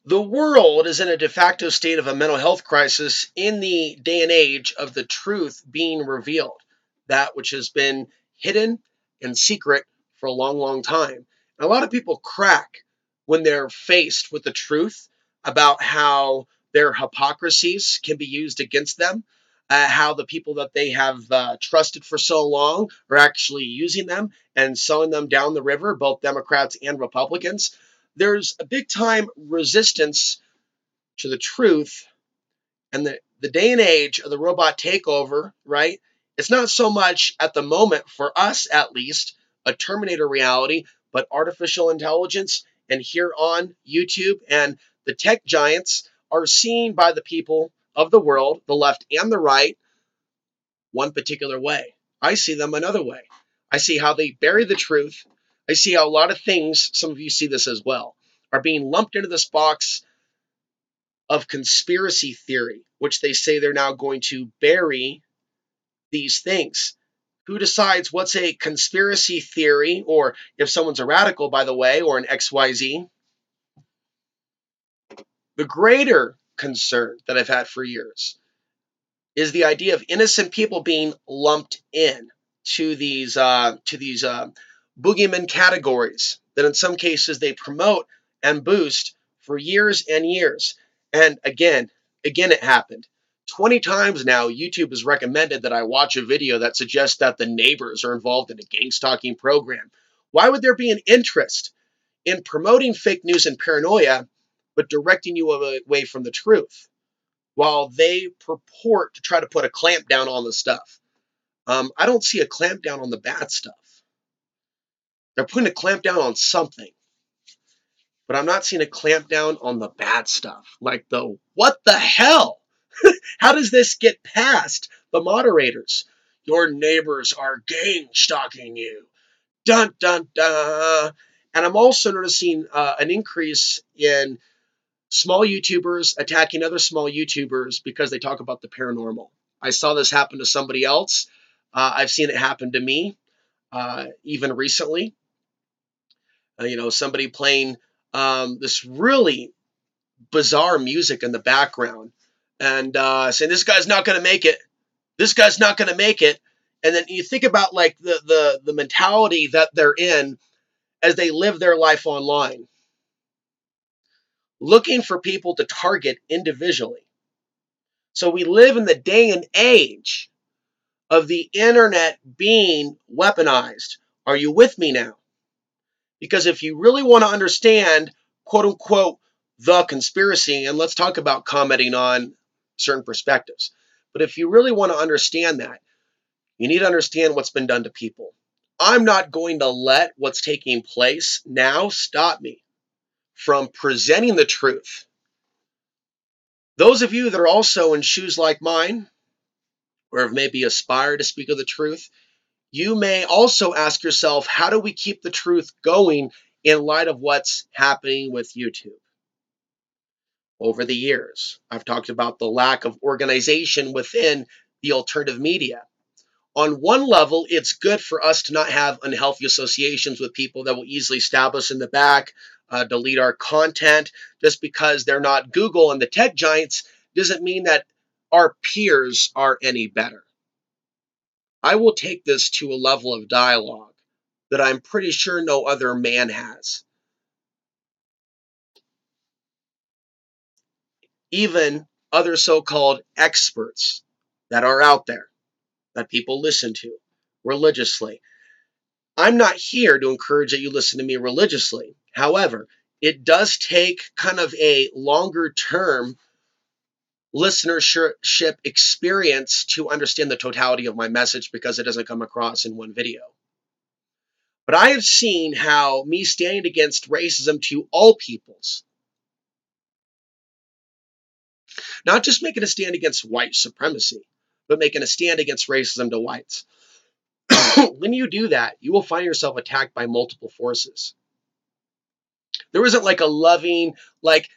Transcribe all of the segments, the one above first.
The world is in a de facto state of a mental health crisis in the day and age of the truth being revealed, that which has been hidden and secret for a long, long time. And a lot of people crack when they're faced with the truth about how their hypocrisies can be used against them, how the people that they have trusted for so long are actually using them and selling them down the river, both Democrats and Republicans. There's a big time resistance to the truth, and the day and age of the robot takeover, right? It's not so much at the moment, for us at least, a Terminator reality, but artificial intelligence. And here on YouTube and the tech giants are seen by the people of the world, the left and the right, one particular way. I see them another way. I see how they bury the truth. I see how a lot of things, some of you see this as well, are being lumped into this box of conspiracy theory, which they say they're now going to bury these things. Who decides what's a conspiracy theory, or if someone's a radical, by the way, or an XYZ? The greater concern that I've had for years is the idea of innocent people being lumped in to these boogeyman categories that in some cases they promote and boost for years and years. And again, it happened. 20 times now, YouTube has recommended that I watch a video that suggests that the neighbors are involved in a gang stalking program. Why would there be an interest in promoting fake news and paranoia, but directing you away from the truth, while they purport to try to put a clamp down on the stuff? I don't see a clamp down on the bad stuff. They're putting a clamp down on something, but I'm not seeing a clamp down on the bad stuff. Like the what the hell? How does this get past the moderators? Your neighbors are gang stalking you. Dun dun dun. And I'm also noticing an increase in small YouTubers attacking other small YouTubers because they talk about the paranormal. I saw this happen to somebody else. I've seen it happen to me, even recently. Somebody playing this really bizarre music in the background and saying, "This guy's not going to make it. This guy's not going to make it." And then you think about like the mentality that they're in as they live their life online, looking for people to target individually. So we live in the day and age of the internet being weaponized. Are you with me now? Because if you really want to understand, quote unquote, the conspiracy, and let's talk about commenting on certain perspectives, but if you really want to understand that, you need to understand what's been done to people. I'm not going to let what's taking place now stop me from presenting the truth. Those of you that are also in shoes like mine, or have maybe aspired to speak of the truth, you may also ask yourself, how do we keep the truth going in light of what's happening with YouTube? Over the years, I've talked about the lack of organization within the alternative media. On one level, it's good for us to not have unhealthy associations with people that will easily stab us in the back, delete our content. Just because they're not Google and the tech giants doesn't mean that our peers are any better. I will take this to a level of dialogue that I'm pretty sure no other man has. Even other so-called experts that are out there that people listen to religiously. I'm not here to encourage that you listen to me religiously. However, it does take kind of a longer term listenership experience to understand the totality of my message, because it doesn't come across in one video. But I have seen how me standing against racism to all peoples, not just making a stand against white supremacy, but making a stand against racism to whites. When you do that, you will find yourself attacked by multiple forces. There isn't like a loving, like,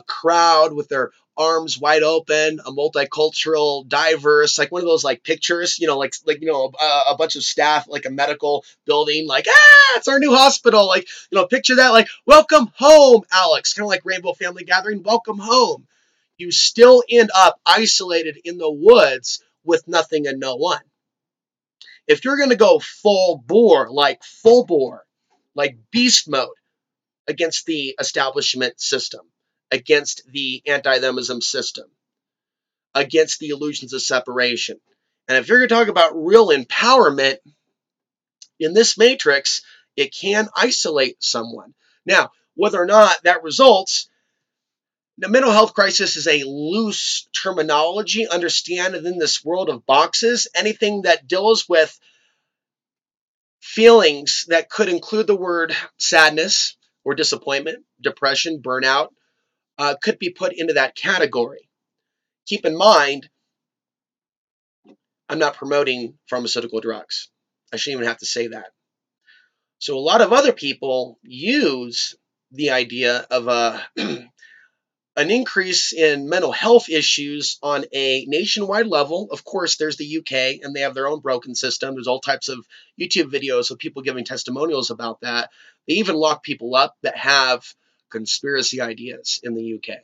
crowd with their arms wide open, a multicultural, diverse, like one of those like pictures, a bunch of staff, like a medical building, like, it's our new hospital. Like, picture that, like, welcome home, Alex, kind of like Rainbow Family Gathering, welcome home. You still end up isolated in the woods with nothing and no one. If you're going to go full bore, like beast mode against the establishment system, against the anti-themism system, against the illusions of separation, and if you're going to talk about real empowerment in this matrix, it can isolate someone. Now, whether or not that results, the mental health crisis is a loose terminology. Understand that in this world of boxes, anything that deals with feelings that could include the word sadness or disappointment, depression, burnout, could be put into that category. Keep in mind, I'm not promoting pharmaceutical drugs. I shouldn't even have to say that. So a lot of other people use the idea of an increase in mental health issues on a nationwide level. Of course, there's the UK, and they have their own broken system. There's all types of YouTube videos of people giving testimonials about that. They even lock people up that have conspiracy ideas in the UK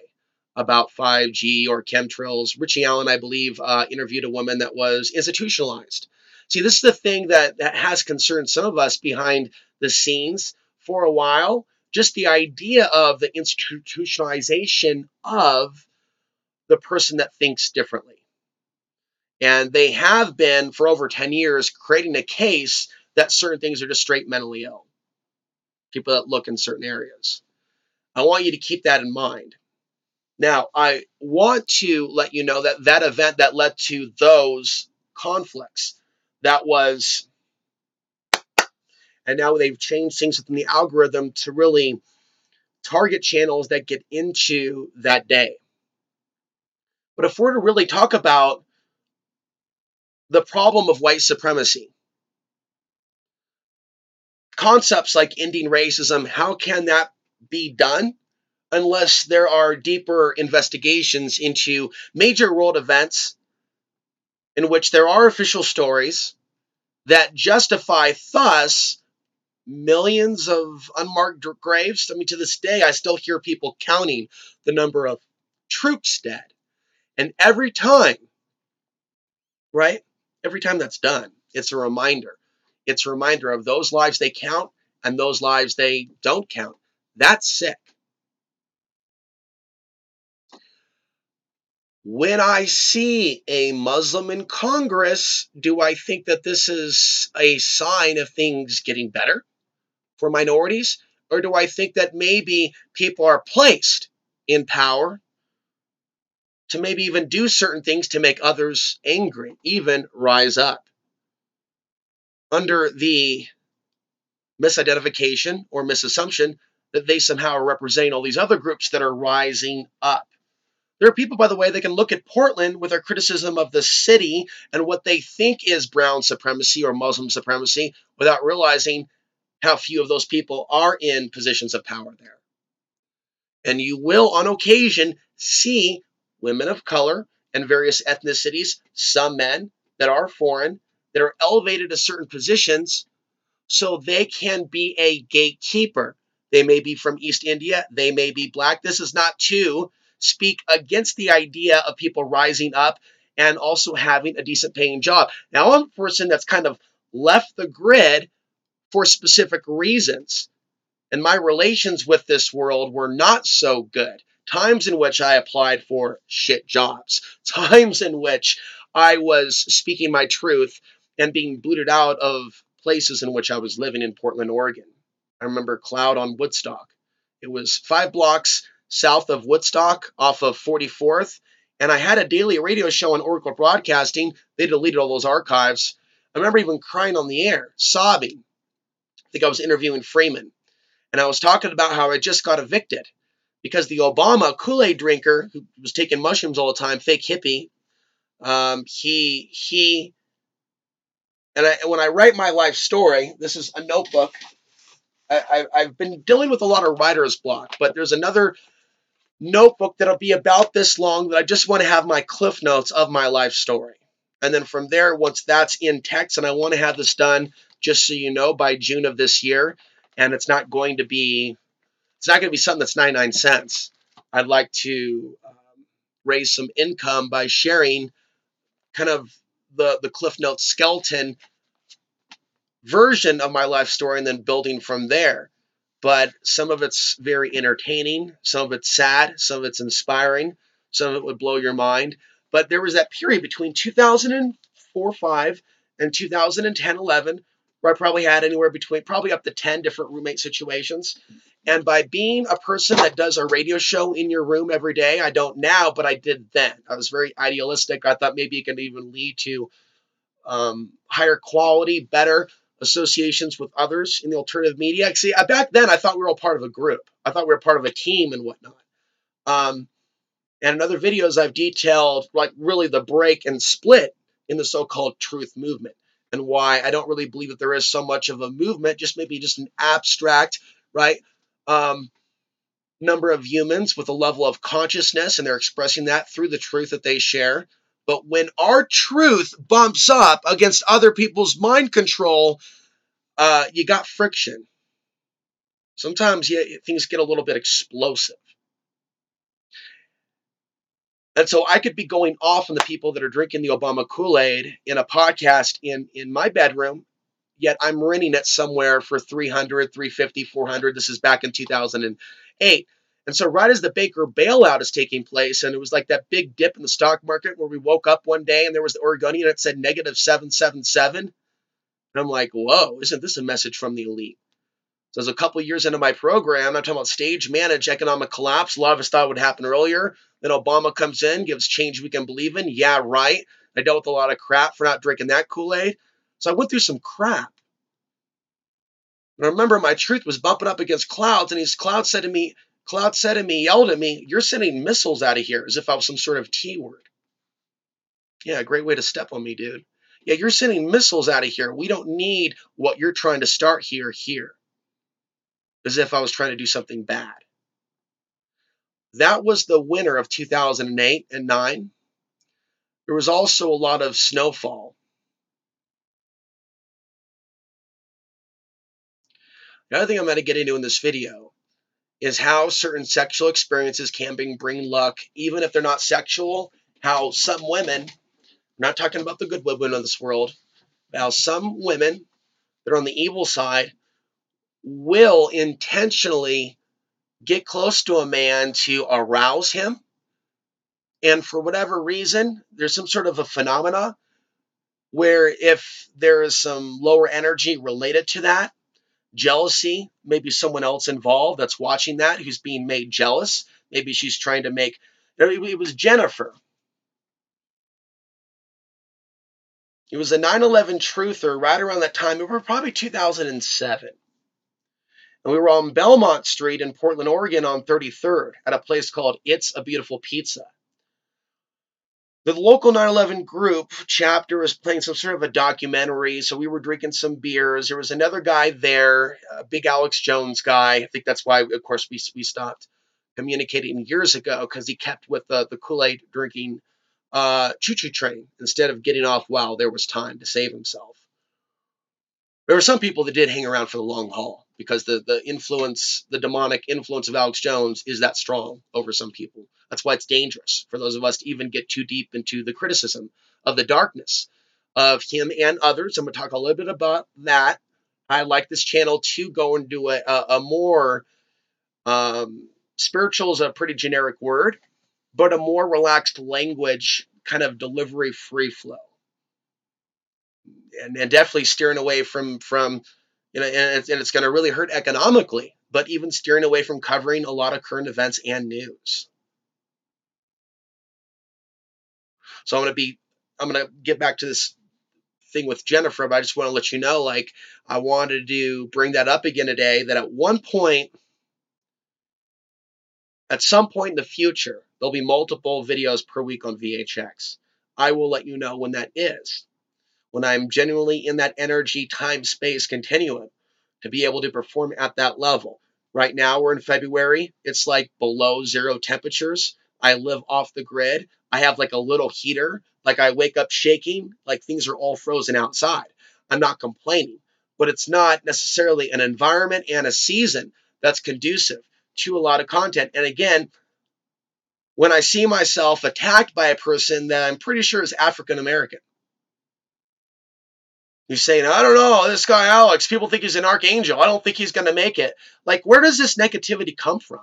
about 5G or chemtrails. Richie Allen, I believe, interviewed a woman that was institutionalized. See, this is the thing that has concerned some of us behind the scenes for a while. Just the idea of the institutionalization of the person that thinks differently. And they have been, for over 10 years, creating a case that certain things are just straight mentally ill. People that look in certain areas. I want you to keep that in mind. Now, I want to let you know that that event that led to those conflicts, that was, and now they've changed things within the algorithm to really target channels that get into that day. But if we're to really talk about the problem of white supremacy, concepts like ending racism, how can that be done unless there are deeper investigations into major world events in which there are official stories that justify thus millions of unmarked graves? I mean, to this day, I still hear people counting the number of troops dead. And every time, right? Every time that's done, it's a reminder. It's a reminder of those lives they count and those lives they don't count. That's sick. When I see a Muslim in Congress, do I think that this is a sign of things getting better for minorities? Or do I think that maybe people are placed in power to maybe even do certain things to make others angry, even rise up? Under the misidentification or misassumption that they somehow are representing all these other groups that are rising up. There are people, by the way, that can look at Portland with their criticism of the city and what they think is brown supremacy or Muslim supremacy without realizing how few of those people are in positions of power there. And you will, on occasion, see women of color and various ethnicities, some men that are foreign, that are elevated to certain positions so they can be a gatekeeper. They may be from East India. They may be black. This is not to speak against the idea of people rising up and also having a decent paying job. Now, I'm a person that's kind of left the grid for specific reasons. And my relations with this world were not so good. Times in which I applied for shit jobs. Times in which I was speaking my truth and being booted out of places in which I was living in Portland, Oregon. I remember Cloud on Woodstock. It was 5 blocks south of Woodstock off of 44th. And I had a daily radio show on Oracle Broadcasting. They deleted all those archives. I remember even crying on the air, sobbing. I think I was interviewing Freeman. And I was talking about how I just got evicted because the Obama Kool-Aid drinker who was taking mushrooms all the time, fake hippie, when I write my life story, this is a notebook I've been dealing with a lot of writer's block, but there's another notebook that'll be about this long that I just want to have my cliff notes of my life story. And then from there, once that's in text, and I want to have this done, just so you know, by June of this year, and it's not going to be something that's 99 cents. I'd like to raise some income by sharing kind of the Cliff Notes skeleton version of my life story and then building from there. But some of it's very entertaining, some of it's sad, some of it's inspiring, some of it would blow your mind. But there was that period between 2004-5 and 2010-11 where I probably had anywhere between probably up to 10 different roommate situations. And by being a person that does a radio show in your room every day, I don't now, but I did then. I was very idealistic. I thought maybe it could even lead to higher quality, better associations with others in the alternative media. See, back then I thought we were all part of a group. I thought we were part of a team and whatnot. And in other videos, I've detailed like really the break and split in the so-called truth movement and why I don't really believe that there is so much of a movement, just maybe just an abstract, right? Number of humans with a level of consciousness, and they're expressing that through the truth that they share. But when our truth bumps up against other people's mind control, you got friction. Sometimes things get a little bit explosive. And so I could be going off on the people that are drinking the Obama Kool-Aid in a podcast in my bedroom, yet I'm renting it somewhere for $300, $350, $400. This is back in 2008. And so right as the Baker bailout is taking place, and it was like that big dip in the stock market where we woke up one day and there was the Oregonian that said negative 777. And I'm like, whoa, isn't this a message from the elite? So as a couple of years into my program, I'm talking about stage managed economic collapse. A lot of us thought it would happen earlier. Then Obama comes in, gives change we can believe in. Yeah, right. I dealt with a lot of crap for not drinking that Kool-Aid. So I went through some crap. And I remember my truth was bumping up against clouds, and Cloud said to me, yelled at me, "You're sending missiles out of here," as if I was some sort of T word. Yeah, great way to step on me, dude. Yeah, you're sending missiles out of here. We don't need what you're trying to start here. As if I was trying to do something bad. That was the winter of 2008 and 9. There was also a lot of snowfall. The other thing I'm going to get into in this video is how certain sexual experiences can bring luck, even if they're not sexual. How some women, I'm not talking about the good women of this world, but how some women that are on the evil side will intentionally get close to a man to arouse him. And for whatever reason, there's some sort of a phenomena where if there is some lower energy related to that, jealousy, maybe someone else involved that's watching that who's being made jealous. Maybe she's trying to make, it was Jennifer. It was a 9/11 truther right around that time. It was probably 2007. And we were on Belmont Street in Portland, Oregon on 33rd at a place called It's a Beautiful Pizza. The local 9/11 group chapter was playing some sort of a documentary, so we were drinking some beers. There was another guy there, a big Alex Jones guy. I think that's why, of course, we stopped communicating years ago, because he kept with the Kool-Aid drinking choo-choo train instead of getting off while there was time to save himself. There were some people that did hang around for the long haul because the influence, the demonic influence of Alex Jones is that strong over some people. That's why it's dangerous for those of us to even get too deep into the criticism of the darkness of him and others. I'm going to talk a little bit about that. I like this channel to go and do a more, spiritual is a pretty generic word, but a more relaxed language kind of delivery free flow. And definitely steering away from and it's going to really hurt economically, but even steering away from covering a lot of current events and news. So I'm going to get back to this thing with Jennifer, but I just want to let you know, like, I wanted to bring that up again today, that at some point in the future, there'll be multiple videos per week on VHX. I will let you know when that is, when I'm genuinely in that energy, time, space continuum. to be able to perform at that level. Right now, we're in February. It's like below zero temperatures. I live off the grid. I have like a little heater. Like I wake up shaking, like things are all frozen outside. I'm not complaining, but it's not necessarily an environment and a season that's conducive to a lot of content. And again, when I see myself attacked by a person that I'm pretty sure is African American, he's saying, I don't know, this guy Alex, people think he's an archangel. I don't think he's going to make it. Like, where does this negativity come from?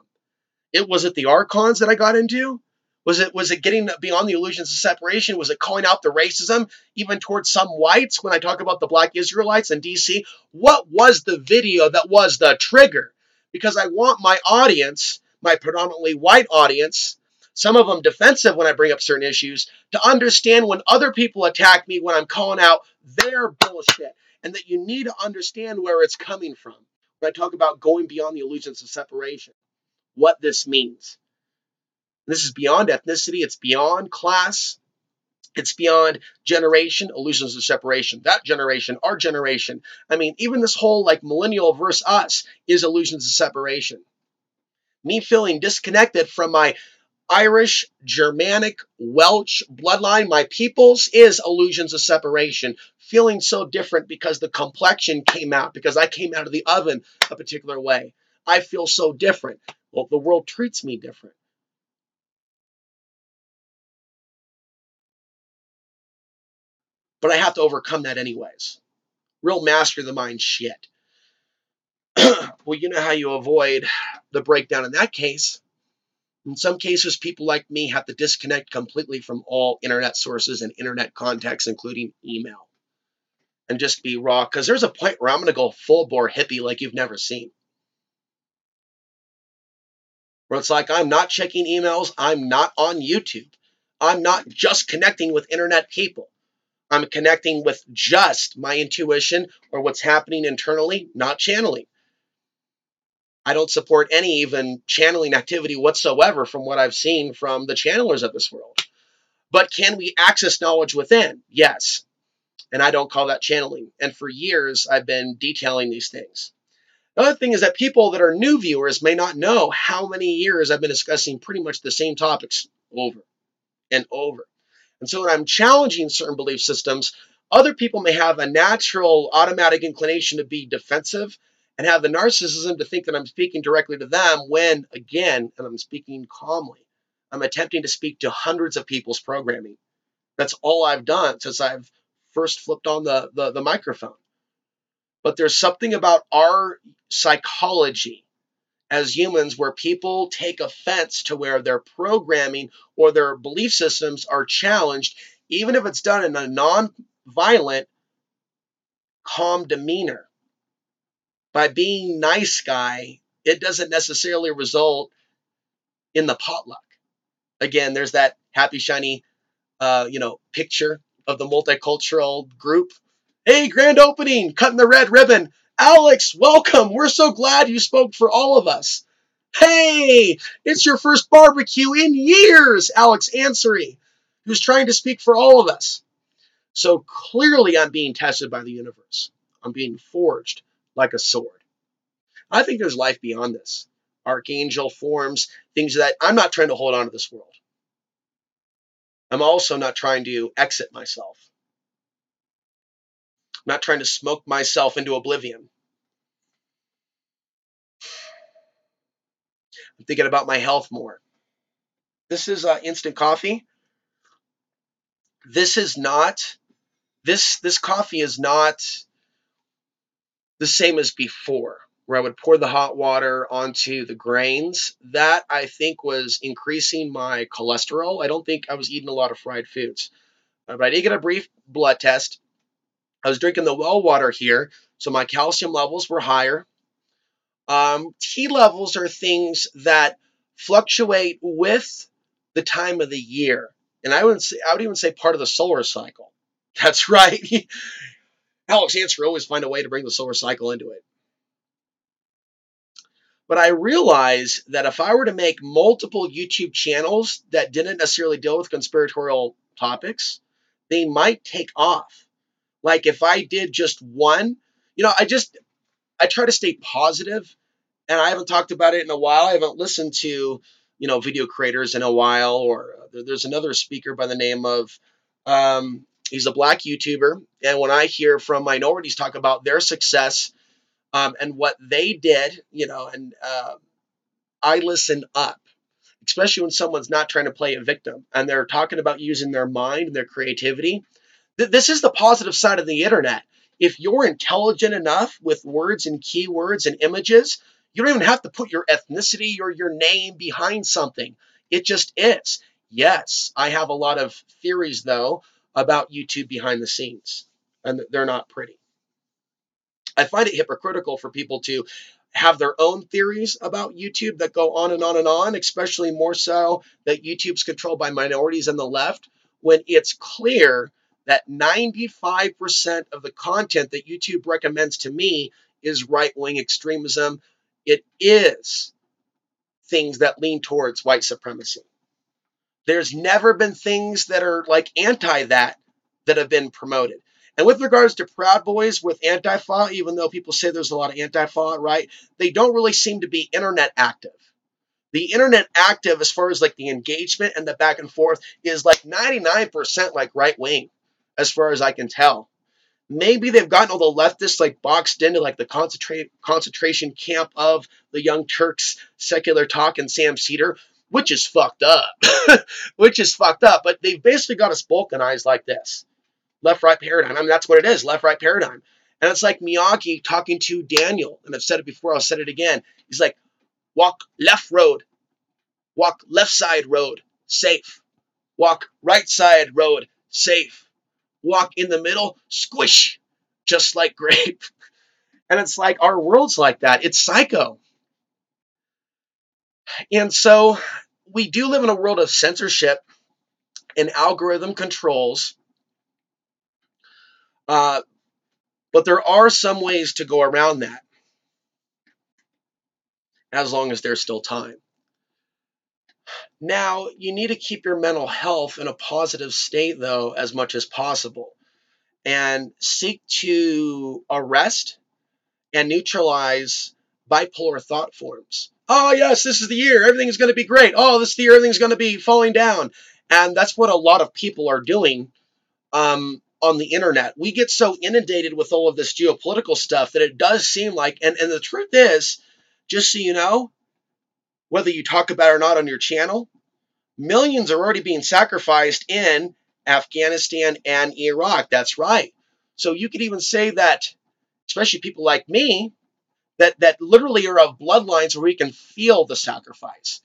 Was it the archons that I got into? Was it getting beyond the illusions of separation? Was it calling out the racism, even towards some whites when I talk about the black Israelites in DC? What was the video that was the trigger? Because I want my audience, my predominantly white audience, some of them defensive when I bring up certain issues, to understand when other people attack me when I'm calling out their bullshit, and that you need to understand where it's coming from. When I talk about going beyond the illusions of separation, what this means. This is beyond ethnicity, it's beyond class, it's beyond generation, illusions of separation. That generation, our generation. I mean, even this whole like millennial versus us is illusions of separation. Me feeling disconnected from my Irish, Germanic, Welsh bloodline, my peoples, is illusions of separation. Feeling so different because the complexion came out, because I came out of the oven a particular way. I feel so different. Well, the world treats me different. But I have to overcome that anyways. Real master of the mind shit. Well, you know how you avoid the breakdown in that case. In some cases, people like me have to disconnect completely from all internet sources and internet contacts, including email, and just be raw. Because there's a point where I'm going to go full bore hippie like you've never seen. Where it's like, I'm not checking emails. I'm not on YouTube. I'm not just connecting with internet people. I'm connecting with just my intuition or what's happening internally, not channeling. I don't support any even channeling activity whatsoever from what I've seen from the channelers of this world. But can we access knowledge within? Yes. And I don't call that channeling. And for years, I've been detailing these things. The other thing is that people that are new viewers may not know how many years I've been discussing pretty much the same topics over and over. And so when I'm challenging certain belief systems, other people may have a natural automatic inclination to be defensive and have the narcissism to think that I'm speaking directly to them when, again, and I'm speaking calmly, I'm attempting to speak to hundreds of people's programming. That's all I've done since I've first flipped on the microphone. But there's something about our psychology as humans where people take offense to where their programming or their belief systems are challenged, even if it's done in a non-violent, calm demeanor. By being nice guy, it doesn't necessarily result in the potluck. Again, there's that happy, shiny, picture of the multicultural group. Hey, grand opening, cutting the red ribbon. Alex, welcome. We're so glad you spoke for all of us. Hey, it's your first barbecue in years, Alex Ansary, who's trying to speak for all of us. So clearly I'm being tested by the universe. I'm being forged like a sword. I think there's life beyond this. Archangel forms, things that I'm not trying to hold on to this world. I'm also not trying to exit myself. I'm not trying to smoke myself into oblivion. I'm thinking about my health more. This is instant coffee. This is not, this coffee is not the same as before, where I would pour the hot water onto the grains. That, I think, was increasing my cholesterol. I don't think I was eating a lot of fried foods. But I did get a brief blood test. I was drinking the well water here, so my calcium levels were higher. T levels are things that fluctuate with the time of the year. And I would even say part of the solar cycle. That's right. Alex Answer always find a way to bring the solar cycle into it. But I realized that if I were to make multiple YouTube channels that didn't necessarily deal with conspiratorial topics, they might take off. Like if I did just one, I just I try to stay positive, and I haven't talked about it in a while. I haven't listened to, video creators in a while, or there's another speaker by the name of, he's a black YouTuber. And when I hear from minorities talk about their success, and what they did, and I listen up, especially when someone's not trying to play a victim and they're talking about using their mind and their creativity. This is the positive side of the internet. If you're intelligent enough with words and keywords and images, you don't even have to put your ethnicity or your name behind something. It just is. Yes, I have a lot of theories, though, about YouTube behind the scenes, and they're not pretty. I find it hypocritical for people to have their own theories about YouTube that go on and on and on, especially more so that YouTube's controlled by minorities and the left, when it's clear that 95% of the content that YouTube recommends to me is right-wing extremism. It is things that lean towards white supremacy. There's never been things that are like anti that have been promoted. And with regards to Proud Boys with Antifa, even though people say there's a lot of Antifa, right? They don't really seem to be internet active. The internet active, as far as like the engagement and the back and forth, is like 99% like right wing, as far as I can tell. Maybe they've gotten all the leftists like boxed into like the concentration camp of the Young Turks, Secular Talk, and Sam Cedar, which is fucked up. Which is fucked up. But they've basically got us balkanized like this. Left-right paradigm. I mean, that's what it is, left-right paradigm. And it's like Miyagi talking to Daniel. And I've said it before, I'll say it again. He's like, walk left road. Walk left side road. Safe. Walk right side road. Safe. Walk in the middle. Squish. Just like grape. And it's like our world's like that. It's psycho. And so we do live in a world of censorship and algorithm controls. But there are some ways to go around that, as long as there's still time. Now, you need to keep your mental health in a positive state, though, as much as possible, and seek to arrest and neutralize bipolar thought forms. Oh, yes, this is the year. Everything's going to be great. Oh, this is the year. Everything's going to be falling down. And that's what a lot of people are doing on the internet. We get so inundated with all of this geopolitical stuff that it does seem like, and the truth is, just so you know, whether you talk about it or not on your channel, millions are already being sacrificed in Afghanistan and Iraq. That's right. So you could even say that, especially people like me, that literally are of bloodlines where we can feel the sacrifice.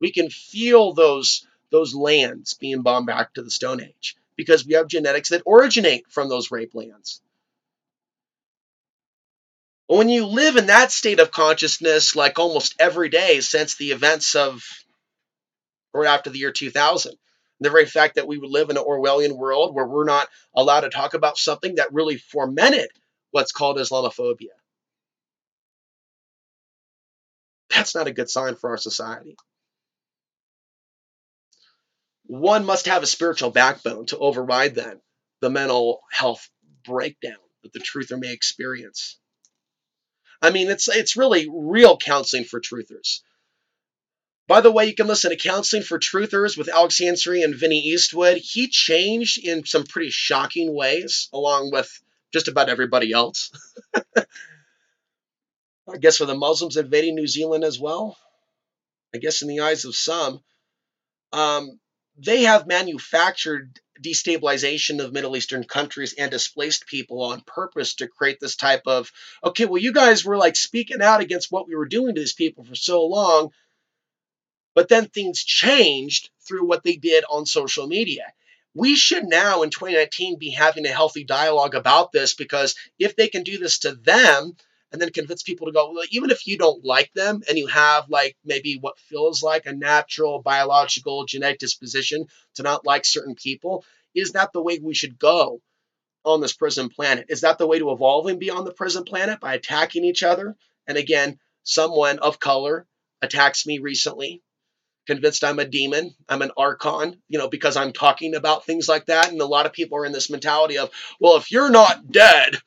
We can feel those lands being bombed back to the Stone Age because we have genetics that originate from those rape lands. When you live in that state of consciousness, like almost every day since the events of or after the year 2000, the very fact that we would live in an Orwellian world where we're not allowed to talk about something that really fomented what's called Islamophobia. That's not a good sign for our society. One must have a spiritual backbone to override then the mental health breakdown that the truther may experience. I mean, it's really real counseling for truthers. By the way, you can listen to Counseling for Truthers with Alex Ansary and Vinny Eastwood. He changed in some pretty shocking ways, along with just about everybody else. I guess for the Muslims invading New Zealand as well. I guess in the eyes of some. They have manufactured destabilization of Middle Eastern countries and displaced people on purpose to create this type of, okay, well, you guys were like speaking out against what we were doing to these people for so long, but then things changed through what they did on social media. We should now in 2019 be having a healthy dialogue about this, because if they can do this to them and then convince people to go, well, even if you don't like them and you have like maybe what feels like a natural biological genetic disposition to not like certain people, is that the way we should go on this prison planet? Is that the way to evolve and be on the prison planet, by attacking each other? And again, someone of color attacks me recently, convinced I'm a demon, I'm an archon, because I'm talking about things like that. And a lot of people are in this mentality of, well, if you're not dead,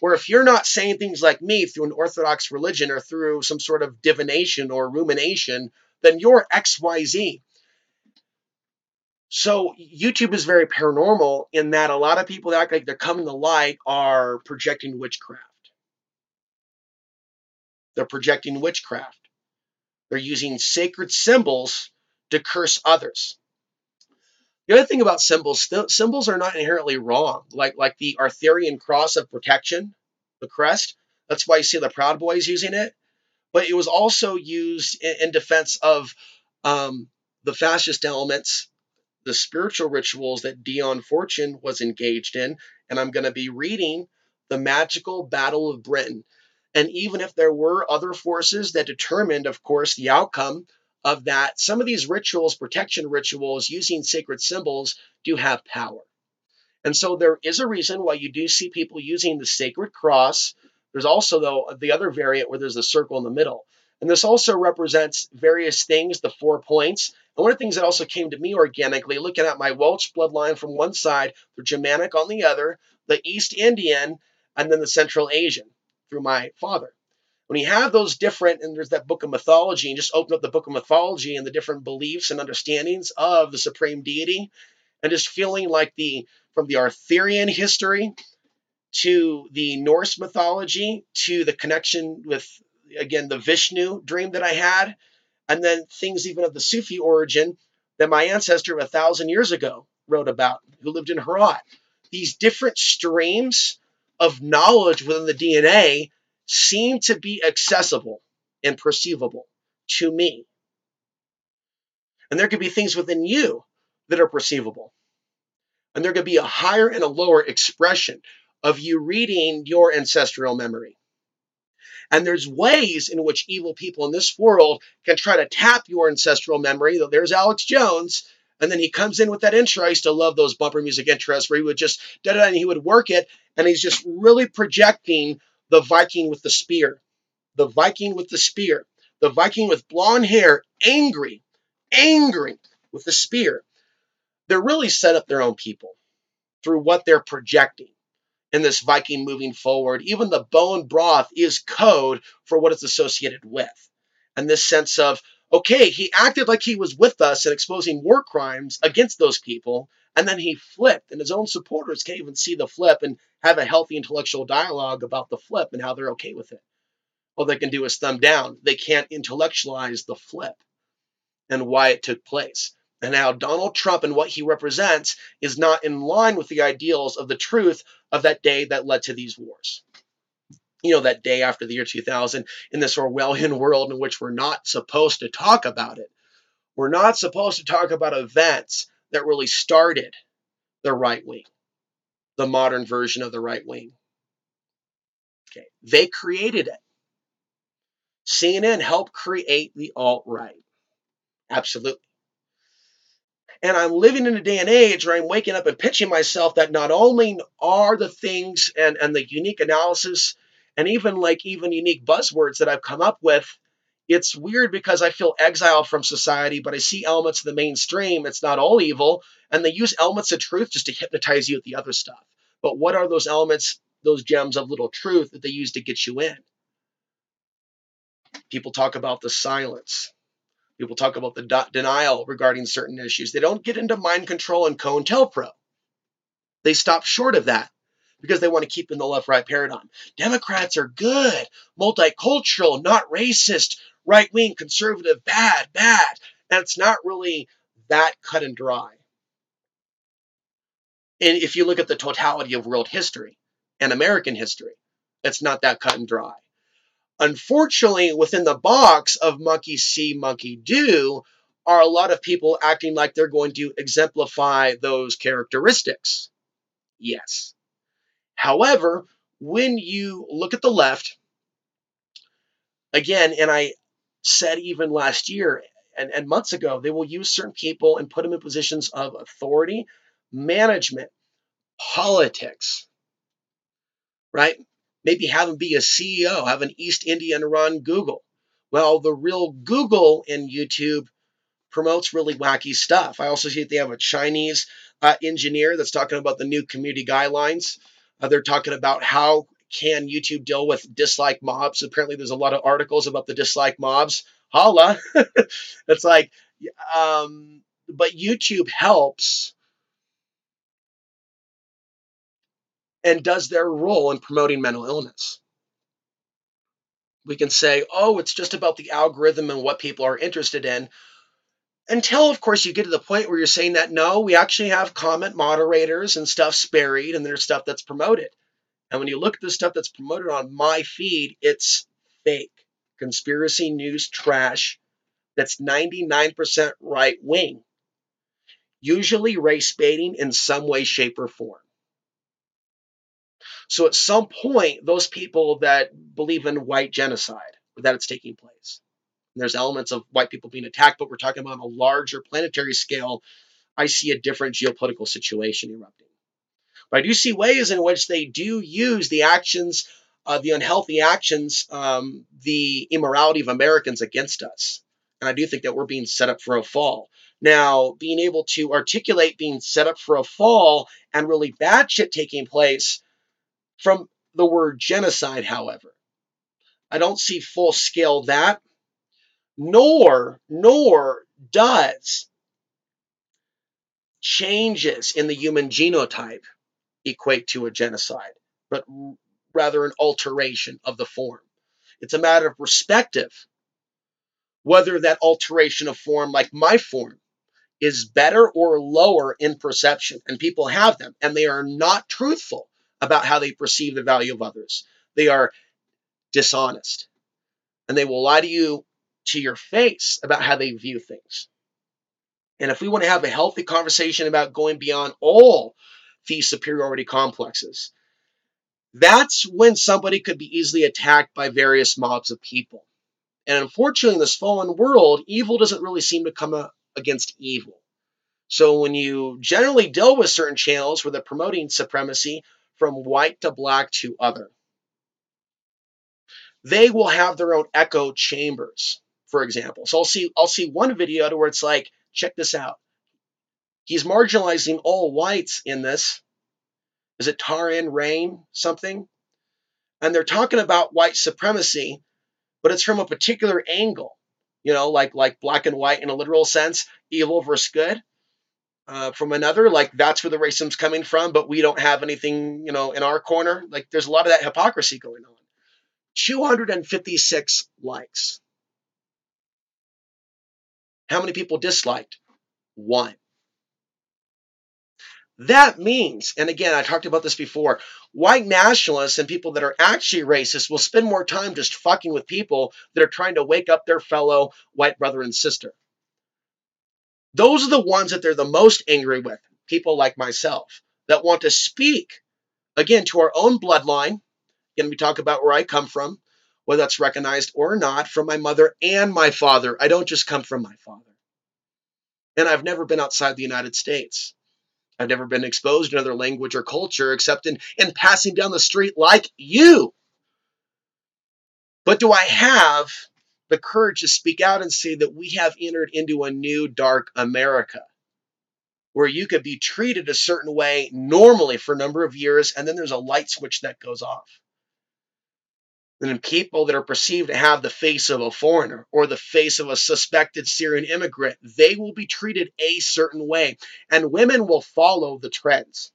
Where if you're not saying things like me through an Orthodox religion or through some sort of divination or rumination, then you're XYZ. So YouTube is very paranormal in that a lot of people that act like they're coming to light are projecting witchcraft. They're projecting witchcraft. They're using sacred symbols to curse others. The other thing about symbols, symbols are not inherently wrong. Like the Arthurian cross of protection, the crest. That's why you see the Proud Boys using it. But it was also used in defense of the fascist elements, the spiritual rituals that Dion Fortune was engaged in. And I'm going to be reading The Magical Battle of Britain. And even if there were other forces that determined, of course, the outcome of that, some of these rituals, protection rituals, using sacred symbols, do have power. And so there is a reason why you do see people using the sacred cross. There's also, though, the other variant where there's a circle in the middle. And this also represents various things, the 4 points. And one of the things that also came to me organically, looking at my Welsh bloodline from one side, the Germanic on the other, the East Indian, and then the Central Asian through my father. When you have those different, and there's that book of mythology, and just open up the book of mythology and the different beliefs and understandings of the supreme deity, and just feeling like from the Arthurian history to the Norse mythology to the connection with, again, the Vishnu dream that I had, and then things even of the Sufi origin that my ancestor 1,000 years ago wrote about, who lived in Herat. These different streams of knowledge within the DNA seem to be accessible and perceivable to me. And there could be things within you that are perceivable. And there could be a higher and a lower expression of you reading your ancestral memory. And there's ways in which evil people in this world can try to tap your ancestral memory. There's Alex Jones, and then he comes in with that intro. I used to love those bumper music intros where he would just, and he would work it, and he's just really projecting the Viking with the spear. The Viking with the spear. The Viking with blonde hair, angry with the spear. They're really set up their own people through what they're projecting in this Viking moving forward. Even the bone broth is code for what it's associated with. And this sense of, okay, he acted like he was with us and exposing war crimes against those people, and then he flipped, and his own supporters can't even see the flip and have a healthy intellectual dialogue about the flip and how they're okay with it. All they can do is thumb down. They can't intellectualize the flip and why it took place. And how Donald Trump and what he represents is not in line with the ideals of the truth of that day that led to these wars. You know, that day after the year 2000, in this Orwellian world in which we're not supposed to talk about it. We're not supposed to talk about events that really started the right wing, the modern version of the right wing. Okay, they created it. CNN helped create the alt-right. Absolutely. And I'm living in a day and age where I'm waking up and pitching myself that not only are the things and the unique analysis and even unique buzzwords that I've come up with, it's weird because I feel exiled from society, but I see elements of the mainstream. It's not all evil. And they use elements of truth just to hypnotize you with the other stuff. But what are those elements, those gems of little truth that they use to get you in? People talk about the silence. People talk about the denial regarding certain issues. They don't get into mind control and COINTELPRO. They stop short of that because they want to keep in the left-right paradigm. Democrats are good, multicultural, not racist, right-wing, conservative, bad. And it's not really that cut and dry. And if you look at the totality of world history and American history, it's not that cut and dry. Unfortunately, within the box of monkey see, monkey do, are a lot of people acting like they're going to exemplify those characteristics. Yes. However, when you look at the left, again, and I said even last year and months ago, they will use certain people and put them in positions of authority, management, politics, right? Maybe have them be a CEO, have an East Indian run Google. Well, the real Google in YouTube promotes really wacky stuff. I also see that they have a Chinese engineer that's talking about the new community guidelines. They're talking about how Can YouTube deal with dislike mobs? Apparently, there's a lot of articles about the dislike mobs. Holla. It's like, but YouTube helps and does their role in promoting mental illness. We can say, oh, it's just about the algorithm and what people are interested in. Until, of course, you get to the point where you're saying that, no, we actually have comment moderators and stuff's buried and there's stuff that's promoted. And when you look at the stuff that's promoted on my feed, it's fake. Conspiracy news trash that's 99% right wing. Usually race baiting in some way, shape, or form. So at some point, those people that believe in white genocide, that it's taking place, and there's elements of white people being attacked, but we're talking about on a larger planetary scale, I see a different geopolitical situation erupting. But I do see ways in which they do use the actions, the unhealthy actions, the immorality of Americans against us. And I do think that we're being set up for a fall. Now, being able to articulate being set up for a fall and really bad shit taking place from the word genocide, however, I don't see full scale that, nor does changes in the human genotype equate to a genocide, but rather an alteration of the form. It's a matter of perspective, whether that alteration of form, like my form, is better or lower in perception. And people have them, and they are not truthful about how they perceive the value of others. They are dishonest, and they will lie to you to your face about how they view things. And if we want to have a healthy conversation about going beyond all these superiority complexes, that's when somebody could be easily attacked by various mobs of people. And unfortunately, in this fallen world, evil doesn't really seem to come against evil. So when you generally deal with certain channels where they're promoting supremacy from white to black to other, they will have their own echo chambers, for example. So I'll see one video where it's like, check this out. He's marginalizing all whites in this. Is it Tarin Rain something? And they're talking about white supremacy, but it's from a particular angle, like black and white in a literal sense, evil versus good. From another, like that's where the racism's coming from, but we don't have anything, in our corner. Like there's a lot of that hypocrisy going on. 256 likes. How many people disliked? 1. That means, and again, I talked about this before, white nationalists and people that are actually racist will spend more time just fucking with people that are trying to wake up their fellow white brother and sister. Those are the ones that they're the most angry with, people like myself, that want to speak, again, to our own bloodline. Again, we talk about where I come from, whether that's recognized or not, from my mother and my father. I don't just come from my father. And I've never been outside the United States. I've never been exposed to another language or culture except in passing down the street like you. But do I have the courage to speak out and say that we have entered into a new dark America where you could be treated a certain way normally for a number of years, and then there's a light switch that goes off? And then people that are perceived to have the face of a foreigner or the face of a suspected Syrian immigrant, they will be treated a certain way. And women will follow the trends.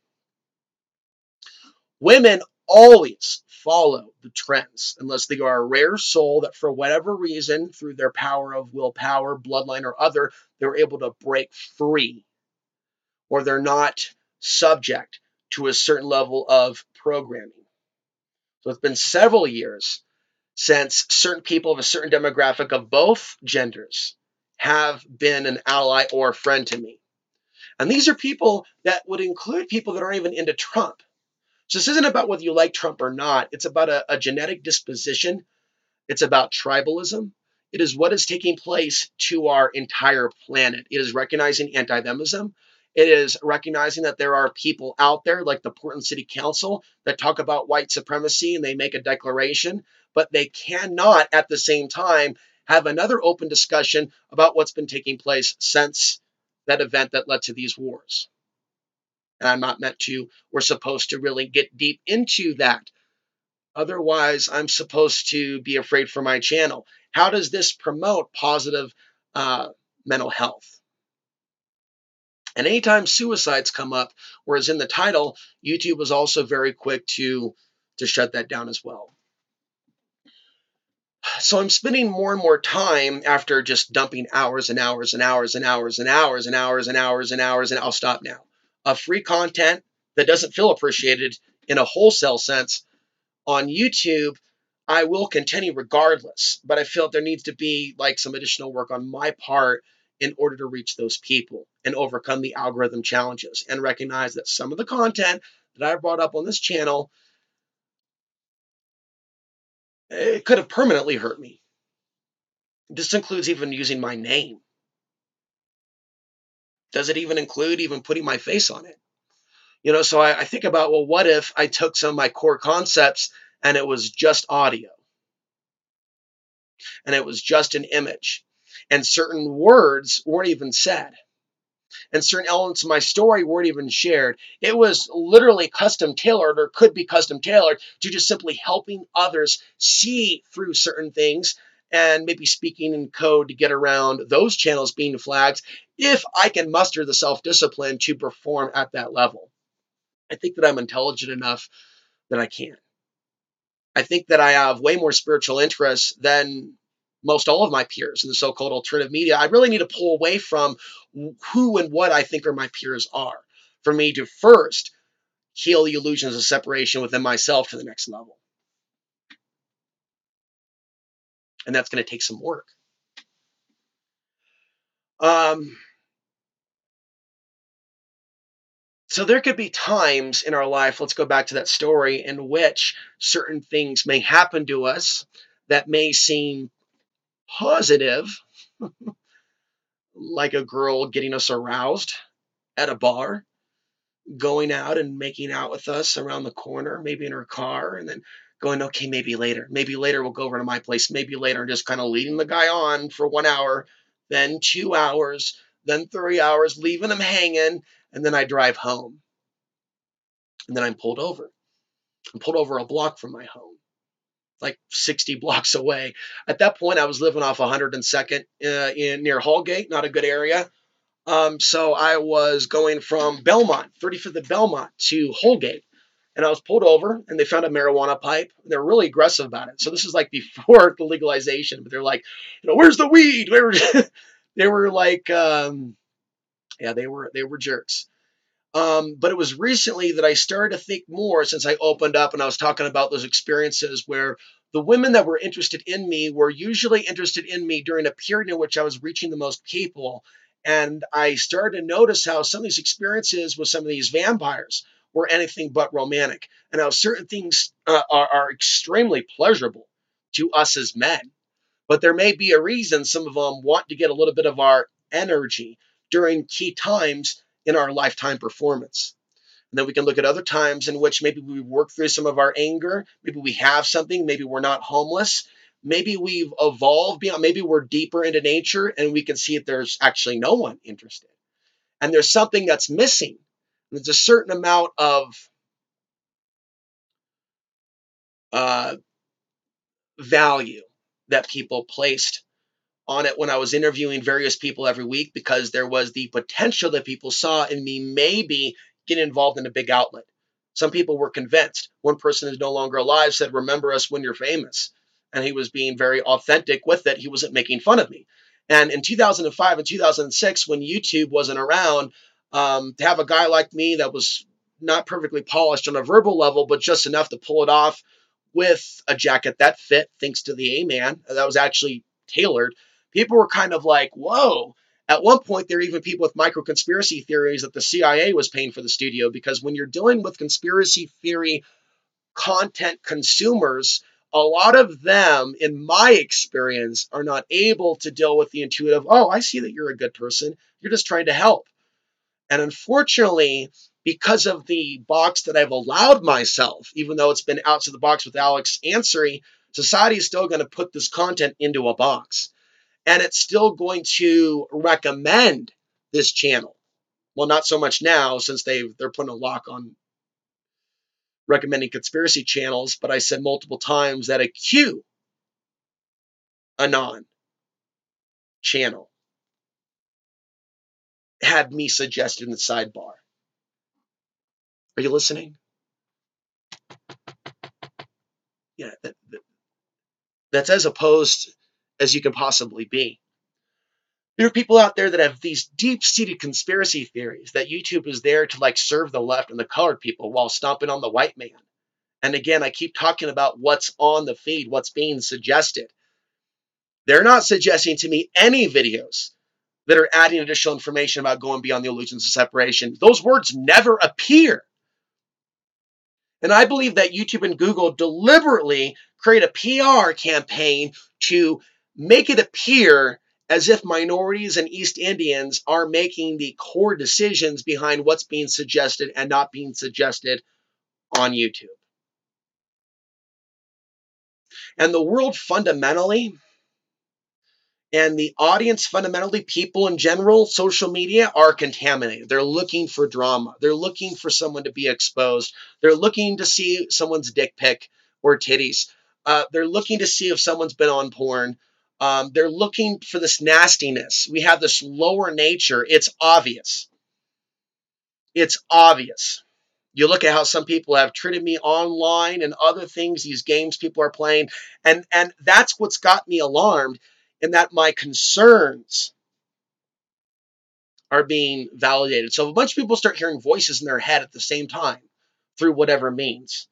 Women always follow the trends unless they are a rare soul that for whatever reason, through their power of willpower, bloodline, or other, they're able to break free, or they're not subject to a certain level of programming. So it's been several years since certain people of a certain demographic of both genders have been an ally or a friend to me. And these are people that would include people that aren't even into Trump. So this isn't about whether you like Trump or not. It's about a genetic disposition. It's about tribalism. It is what is taking place to our entire planet. It is recognizing anti-Themism. It is recognizing that there are people out there like the Portland City Council that talk about white supremacy and they make a declaration, but they cannot at the same time have another open discussion about what's been taking place since that event that led to these wars. And I'm not meant to, we're supposed to really get deep into that. Otherwise, I'm supposed to be afraid for my channel. How does this promote positive uh, mental health? And anytime suicides come up, whereas in the title, YouTube was also very quick to shut that down as well. So I'm spending more and more time after just dumping hours and hours and hours and hours and hours and hours and hours and hours, and I'll stop now, of free content that doesn't feel appreciated in a wholesale sense on YouTube. I will continue regardless, but I feel there needs to be like some additional work on my part in order to reach those people and overcome the algorithm challenges and recognize that some of the content that I brought up on this channel, it could have permanently hurt me. This includes even using my name. Does it even include even putting my face on it? So I think about, well, what if I took some of my core concepts and it was just audio and it was just an image and certain words weren't even said and certain elements of my story weren't even shared. It was literally custom tailored, or could be custom tailored, to just simply helping others see through certain things and maybe speaking in code to get around those channels being flagged if I can muster the self-discipline to perform at that level. I think that I'm intelligent enough that I can. I think that I have way more spiritual interests than most all of my peers in the so-called alternative media. I really need to pull away from who and what I think are my peers are for me to first heal the illusions of separation within myself to the next level. And that's going to take some work. So there could be times in our life, let's go back to that story, in which certain things may happen to us that may seem positive, like a girl getting us aroused at a bar, going out and making out with us around the corner, maybe in her car, and then going, okay, maybe later. Maybe later we'll go over to my place. Maybe later, and just kind of leading the guy on for 1 hour, then 2 hours, then 3 hours, leaving him hanging, and then I drive home. And then I'm pulled over. I'm pulled over a block from my home, like 60 blocks away. At that point, I was living off 102nd in near Hallgate, not a good area. So I was going from Belmont, 35th and Belmont, to Holgate. And I was pulled over, and they found a marijuana pipe. They're really aggressive about it. So this is like before the legalization, but they're like, where's the weed? They were like, yeah, they were jerks. But it was recently that I started to think more, since I opened up and I was talking about those experiences where the women that were interested in me were usually interested in me during a period in which I was reaching the most people. And I started to notice how some of these experiences with some of these vampires were anything but romantic, and how certain things are extremely pleasurable to us as men. But there may be a reason some of them want to get a little bit of our energy during key times in our lifetime performance. And then we can look at other times in which maybe we work through some of our anger. Maybe we have something. Maybe we're not homeless. Maybe we've evolved beyond. Maybe we're deeper into nature and we can see if there's actually no one interested. And there's something that's missing. There's a certain amount of uh, value that people placed on it when I was interviewing various people every week, because there was the potential that people saw in me maybe getting involved in a big outlet. Some people were convinced. One person who's no longer alive said, remember us when you're famous. And he was being very authentic with it. He wasn't making fun of me. And in 2005 and 2006, when YouTube wasn't around, to have a guy like me that was not perfectly polished on a verbal level, but just enough to pull it off with a jacket that fit, thanks to the A-Man, that was actually tailored, people were kind of like, whoa. At one point, there were even people with micro conspiracy theories that the CIA was paying for the studio, because when you're dealing with conspiracy theory content consumers, a lot of them, in my experience, are not able to deal with the intuitive, oh, I see that you're a good person. You're just trying to help. And unfortunately, because of the box that I've allowed myself, even though it's been outside the box with Alex Ansary, society is still going to put this content into a box. And it's still going to recommend this channel. Well, not so much now, since they're putting a lock on recommending conspiracy channels, but I said multiple times that a QAnon channel had me suggested in the sidebar. Are you listening? Yeah, that's as opposed as you can possibly be. There are people out there that have these deep-seated conspiracy theories that YouTube is there to like serve the left and the colored people while stomping on the white man. And again, I keep talking about what's on the feed, what's being suggested. They're not suggesting to me any videos that are adding additional information about going beyond the illusions of separation. Those words never appear. And I believe that YouTube and Google deliberately create a PR campaign to make it appear as if minorities and East Indians are making the core decisions behind what's being suggested and not being suggested on YouTube. And the world fundamentally, and the audience fundamentally, people in general, social media are contaminated. They're looking for drama. They're looking for someone to be exposed. They're looking to see someone's dick pic or titties. They're looking to see if someone's been on porn. They're looking for this nastiness. We have this lower nature. It's obvious. It's obvious. You look at how some people have treated me online and other things, these games people are playing, and that's what's got me alarmed, in that my concerns are being validated. So if a bunch of people start hearing voices in their head at the same time, through whatever means,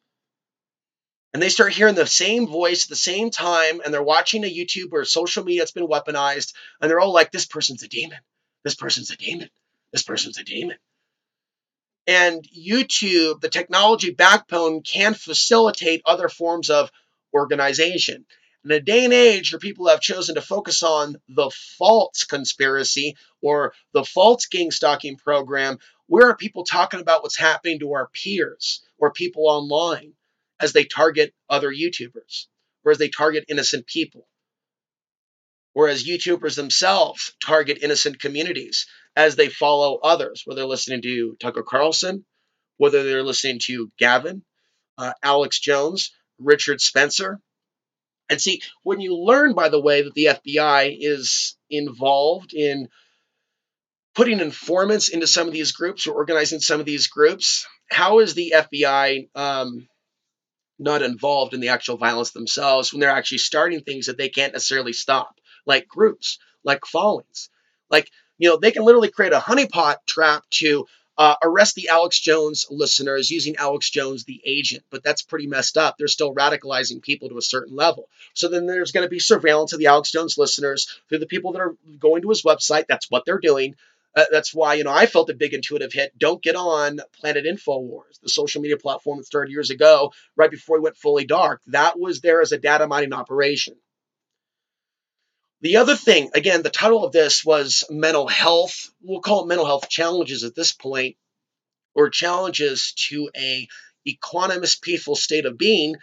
and they start hearing the same voice at the same time, and they're watching a YouTube or social media that's been weaponized, and they're all like, this person's a demon. This person's a demon. This person's a demon. And YouTube, the technology backbone, can facilitate other forms of organization. In a day and age where people have chosen to focus on the false conspiracy or the false gang stalking program, where are people talking about what's happening to our peers or people online as they target other YouTubers or as they target innocent people? Whereas YouTubers themselves target innocent communities as they follow others, whether they're listening to Tucker Carlson, whether they're listening to Gavin, Alex Jones, Richard Spencer. And see, when you learn, by the way, that the FBI is involved in putting informants into some of these groups or organizing some of these groups, how is the FBI not involved in the actual violence themselves when they're actually starting things that they can't necessarily stop, like groups, like followings? Like, they can literally create a honeypot trap to arrest the Alex Jones listeners using Alex Jones, the agent. But that's pretty messed up. They're still radicalizing people to a certain level. So then there's going to be surveillance of the Alex Jones listeners through the people that are going to his website. That's what they're doing. That's why, I felt a big intuitive hit. Don't get on Planet InfoWars, the social media platform that started years ago, right before we went fully dark. That was there as a data mining operation. The other thing, again, the title of this was mental health. We'll call it mental health challenges at this point, or challenges to a equanimous, peaceful state of being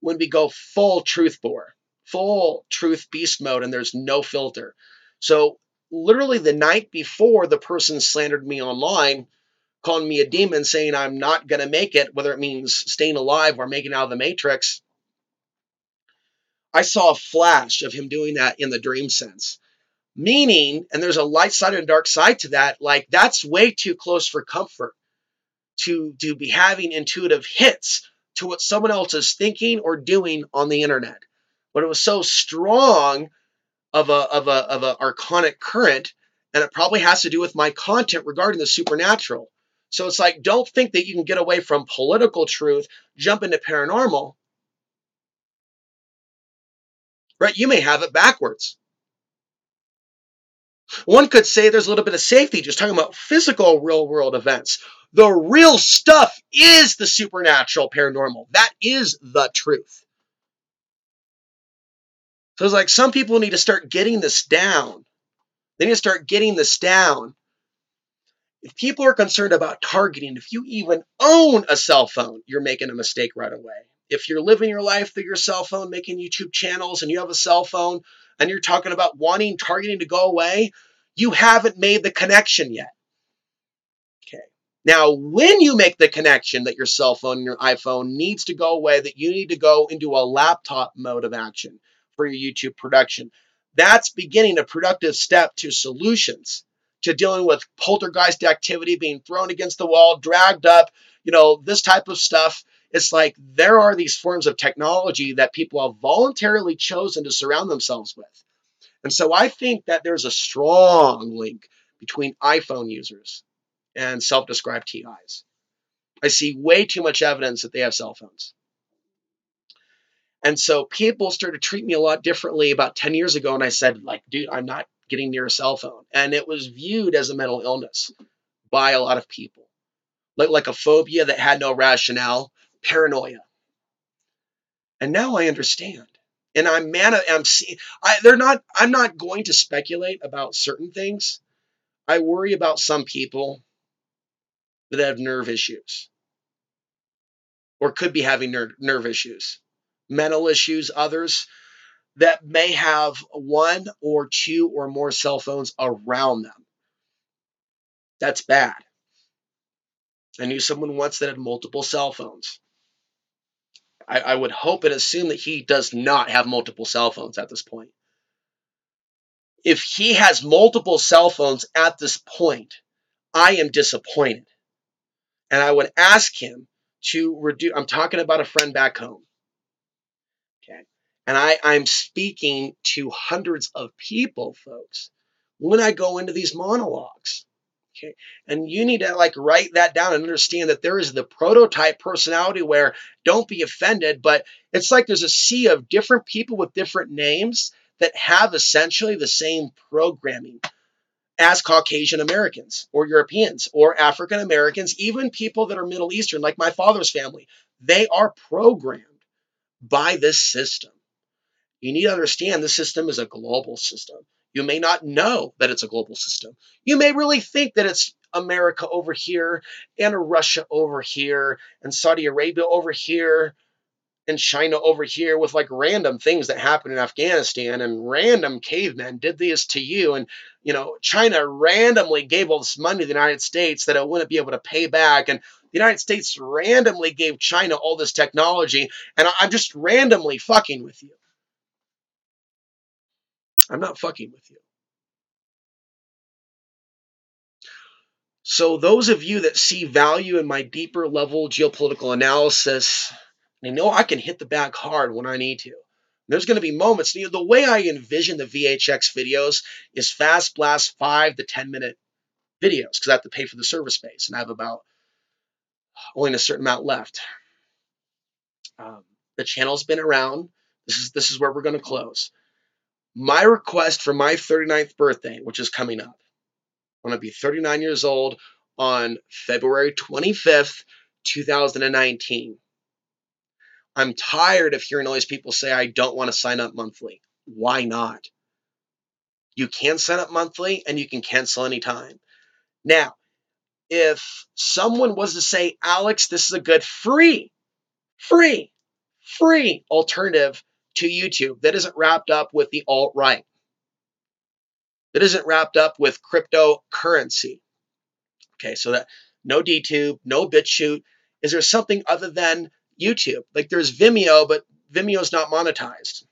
when we go full truth bore, full truth beast mode, and there's no filter. So literally the night before the person slandered me online, calling me a demon, saying I'm not going to make it, whether it means staying alive or making it out of the matrix, I saw a flash of him doing that in the dream sense. Meaning, and there's a light side and a dark side to that, like that's way too close for comfort to be having intuitive hits to what someone else is thinking or doing on the internet. But it was so strong of a archonic current, and it probably has to do with my content regarding the supernatural. So it's like, don't think that you can get away from political truth, jump into paranormal, right? You may have it backwards. One could say there's a little bit of safety just talking about physical real world events. The real stuff is the supernatural paranormal. That is the truth. So it's like some people need to start getting this down. They need to start getting this down. If people are concerned about targeting, if you even own a cell phone, you're making a mistake right away. If you're living your life through your cell phone, making YouTube channels, and you have a cell phone, and you're talking about wanting targeting to go away, you haven't made the connection yet. Okay. Now, when you make the connection that your cell phone and your iPhone needs to go away, that you need to go into a laptop mode of action for your YouTube production, that's beginning a productive step to solutions, to dealing with poltergeist activity, being thrown against the wall, dragged up, this type of stuff. It's like there are these forms of technology that people have voluntarily chosen to surround themselves with. And so I think that there's a strong link between iPhone users and self-described TIs. I see way too much evidence that they have cell phones. And so people started treating me a lot differently about 10 years ago. And I said, like, dude, I'm not getting near a cell phone. And it was viewed as a mental illness by a lot of people, like a phobia that had no rationale, paranoia. And now I understand. And I'm not going to speculate about certain things. I worry about some people that have nerve issues or could be having nerve issues, mental issues, others that may have one or two or more cell phones around them. That's bad. I knew someone once that had multiple cell phones. I would hope and assume that he does not have multiple cell phones at this point. If he has multiple cell phones at this point, I am disappointed. And I would ask him to reduce. I'm talking about a friend back home. Okay. And I'm speaking to hundreds of people, folks, when I go into these monologues. Okay. And you need to write that down and understand that there is the prototype personality where don't be offended, but it's like there's a sea of different people with different names that have essentially the same programming as Caucasian Americans or Europeans or African Americans, even people that are Middle Eastern, like my father's family. They are programmed by this system. You need to understand this system is a global system. You may not know that it's a global system. You may really think that it's America over here and Russia over here and Saudi Arabia over here and China over here with random things that happened in Afghanistan and random cavemen did this to you. And, China randomly gave all this money to the United States that it wouldn't be able to pay back. And the United States randomly gave China all this technology. And I'm just randomly fucking with you. I'm not fucking with you. So those of you that see value in my deeper level geopolitical analysis, they know I can hit the back hard when I need to. There's going to be moments. The way I envision the VHX videos is fast blast 5 to 10 minute videos because I have to pay for the server space and I have about only a certain amount left. The channel's been around. This is where we're going to close. My request for my 39th birthday, which is coming up, I'm going to be 39 years old on February 25th, 2019. I'm tired of hearing all these people say, I don't want to sign up monthly. Why not? You can sign up monthly and you can cancel anytime. Now, if someone was to say, Alex, this is a good free alternative to YouTube that isn't wrapped up with the alt-right, that isn't wrapped up with cryptocurrency. Okay, so that no DTube, no BitChute. Is there something other than YouTube? Like there's Vimeo, but Vimeo's not monetized.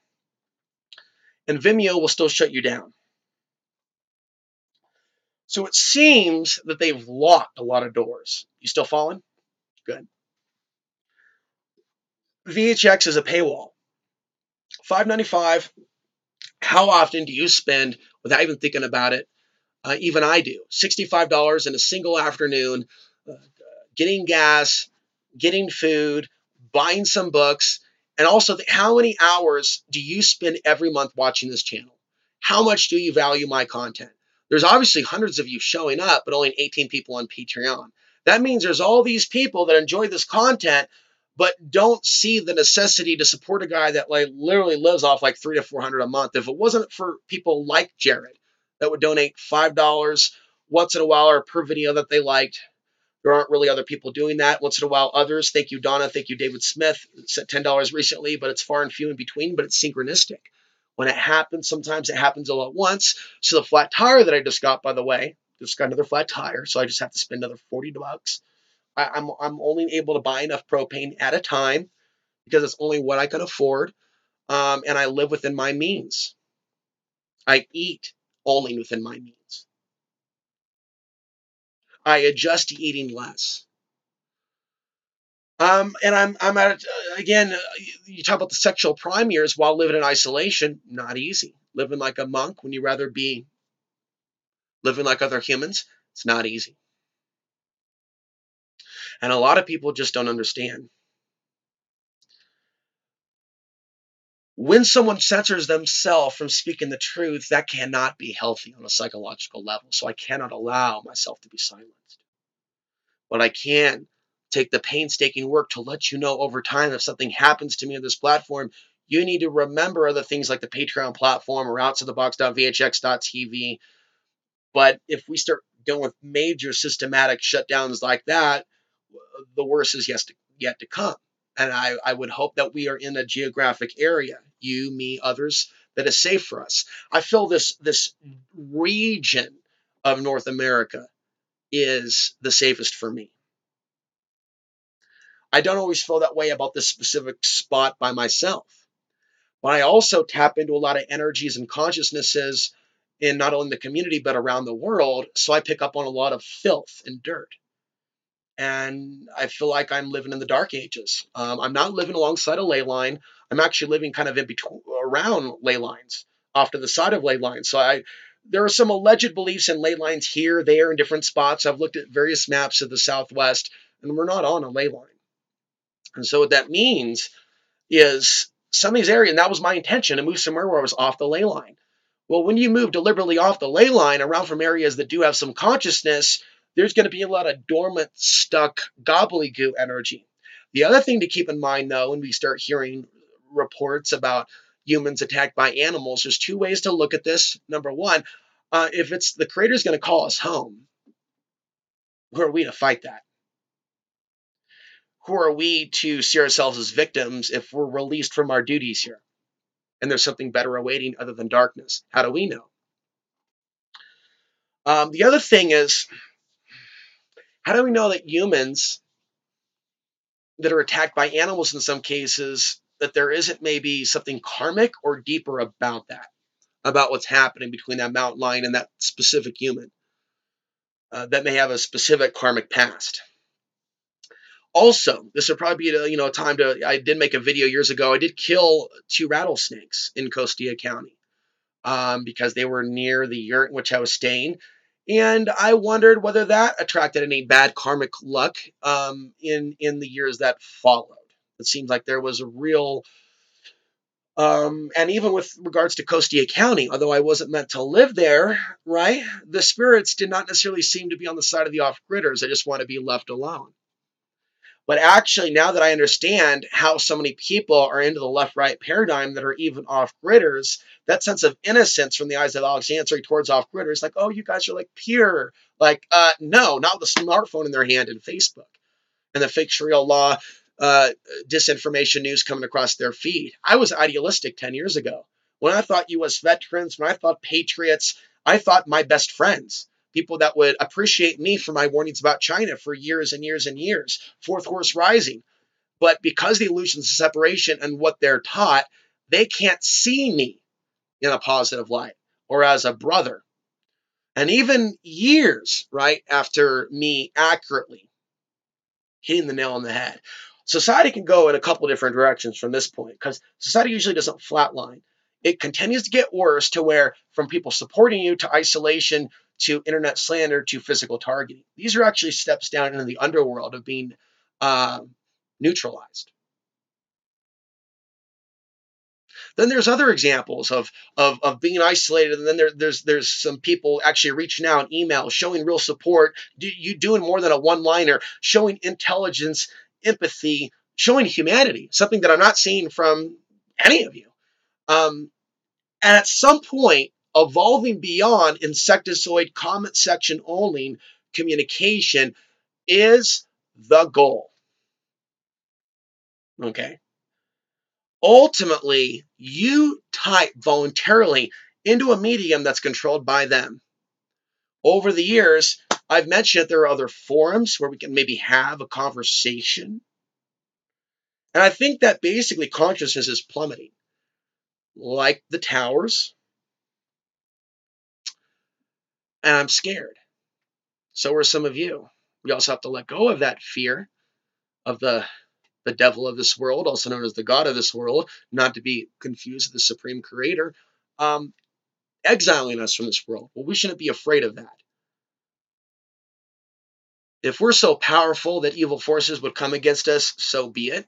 And Vimeo will still shut you down. So it seems that they've locked a lot of doors. You still following? Good. VHX is a paywall. $5.95. How often do you spend without even thinking about it? Even I do. $65 in a single afternoon, getting gas, getting food, buying some books, and also how many hours do you spend every month watching this channel? How much do you value my content? There's obviously hundreds of you showing up, but only 18 people on Patreon. That means there's all these people that enjoy this content, but don't see the necessity to support a guy that literally lives off $300 to $400 a month. If it wasn't for people like Jared that would donate $5 once in a while or per video that they liked, there aren't really other people doing that. Once in a while, others. Thank you, Donna. Thank you, David Smith. Sent $10 recently, but it's far and few in between, but it's synchronistic. When it happens, sometimes it happens all at once. So the flat tire that I just got, by the way, just got another flat tire, so I just have to spend another $40. I'm only able to buy enough propane at a time because it's only what I can afford, and I live within my means. I eat only within my means. I adjust to eating less. And I'm at again. You talk about the sexual prime years while living in isolation. Not easy. Living like a monk when you rather be living like other humans. It's not easy. And a lot of people just don't understand. When someone censors themselves from speaking the truth, that cannot be healthy on a psychological level. So I cannot allow myself to be silenced. But I can take the painstaking work to let you know over time if something happens to me on this platform, you need to remember other things like the Patreon platform or outsideTheBox.vhx.tv. But if we start dealing with major systematic shutdowns like that, the worst is yet to come. And I would hope that we are in a geographic area, you, me, others, that is safe for us. I feel this region of North America is the safest for me. I don't always feel that way about this specific spot by myself, but I also tap into a lot of energies and consciousnesses in not only the community, but around the world. So I pick up on a lot of filth and dirt. And I feel like I'm living in the dark ages. I'm not living alongside a ley line. I'm actually living kind of in between, around ley lines, off to the side of ley lines. There are some alleged beliefs in ley lines here, there, in different spots. I've looked at various maps of the Southwest, and we're not on a ley line. And so what that means is some of these areas, and that was my intention, to move somewhere where I was off the ley line. Well, when you move deliberately off the ley line around from areas that do have some consciousness, there's going to be a lot of dormant, stuck, gobbledygook energy. The other thing to keep in mind, though, when we start hearing reports about humans attacked by animals, there's two ways to look at this. Number one, if it's the creator's going to call us home, who are we to fight that? Who are we to see ourselves as victims if we're released from our duties here and there's something better awaiting other than darkness? How do we know? The other thing is, how do we know that humans that are attacked by animals in some cases, that there isn't maybe something karmic or deeper about that, about what's happening between that mountain lion and that specific human that may have a specific karmic past? Also, this would probably be a time to. I did make a video years ago. I did kill 2 rattlesnakes in Costilla County because they were near the yurt in which I was staying. And I wondered whether that attracted any bad karmic luck in the years that followed. It seems like there was a real, and even with regards to Costilla County, although I wasn't meant to live there, right? The spirits did not necessarily seem to be on the side of the off-gridders. They just want to be left alone. But actually, now that I understand how so many people are into the left-right paradigm that are even off-gridders, that sense of innocence from the eyes of Alexandria towards off-gridders, like, oh, you guys are like pure. Like, no, not with a smartphone in their hand and Facebook and the fake Sharia law, disinformation news coming across their feed. I was idealistic 10 years ago. When I thought U.S. veterans, when I thought patriots, I thought my best friends, people that would appreciate me for my warnings about China for years and years and years, Fourth Horse Rising. But because the illusions of separation and what they're taught, they can't see me in a positive light or as a brother. And even years, right, after me accurately hitting the nail on the head, society can go in a couple different directions from this point, because society usually doesn't flatline. It continues to get worse to where from people supporting you to isolation to internet slander to physical targeting. These are actually steps down into the underworld of being neutralized. Then there's other examples of being isolated, and then there's some people actually reaching out, email, showing real support, you doing more than a one-liner, showing intelligence, empathy, showing humanity, something that I'm not seeing from any of you. And at some point, evolving beyond insectoid comment section only communication is the goal. Okay. Ultimately, you type voluntarily into a medium that's controlled by them. Over the years, I've mentioned that there are other forums where we can maybe have a conversation. And I think that basically consciousness is plummeting, like the towers, and I'm scared. So are some of you. We also have to let go of that fear of the devil of this world, also known as the God of this world, not to be confused with the supreme creator, um, exiling us from this world. Well, we shouldn't be afraid of that. If we're so powerful that evil forces would come against us, so be it.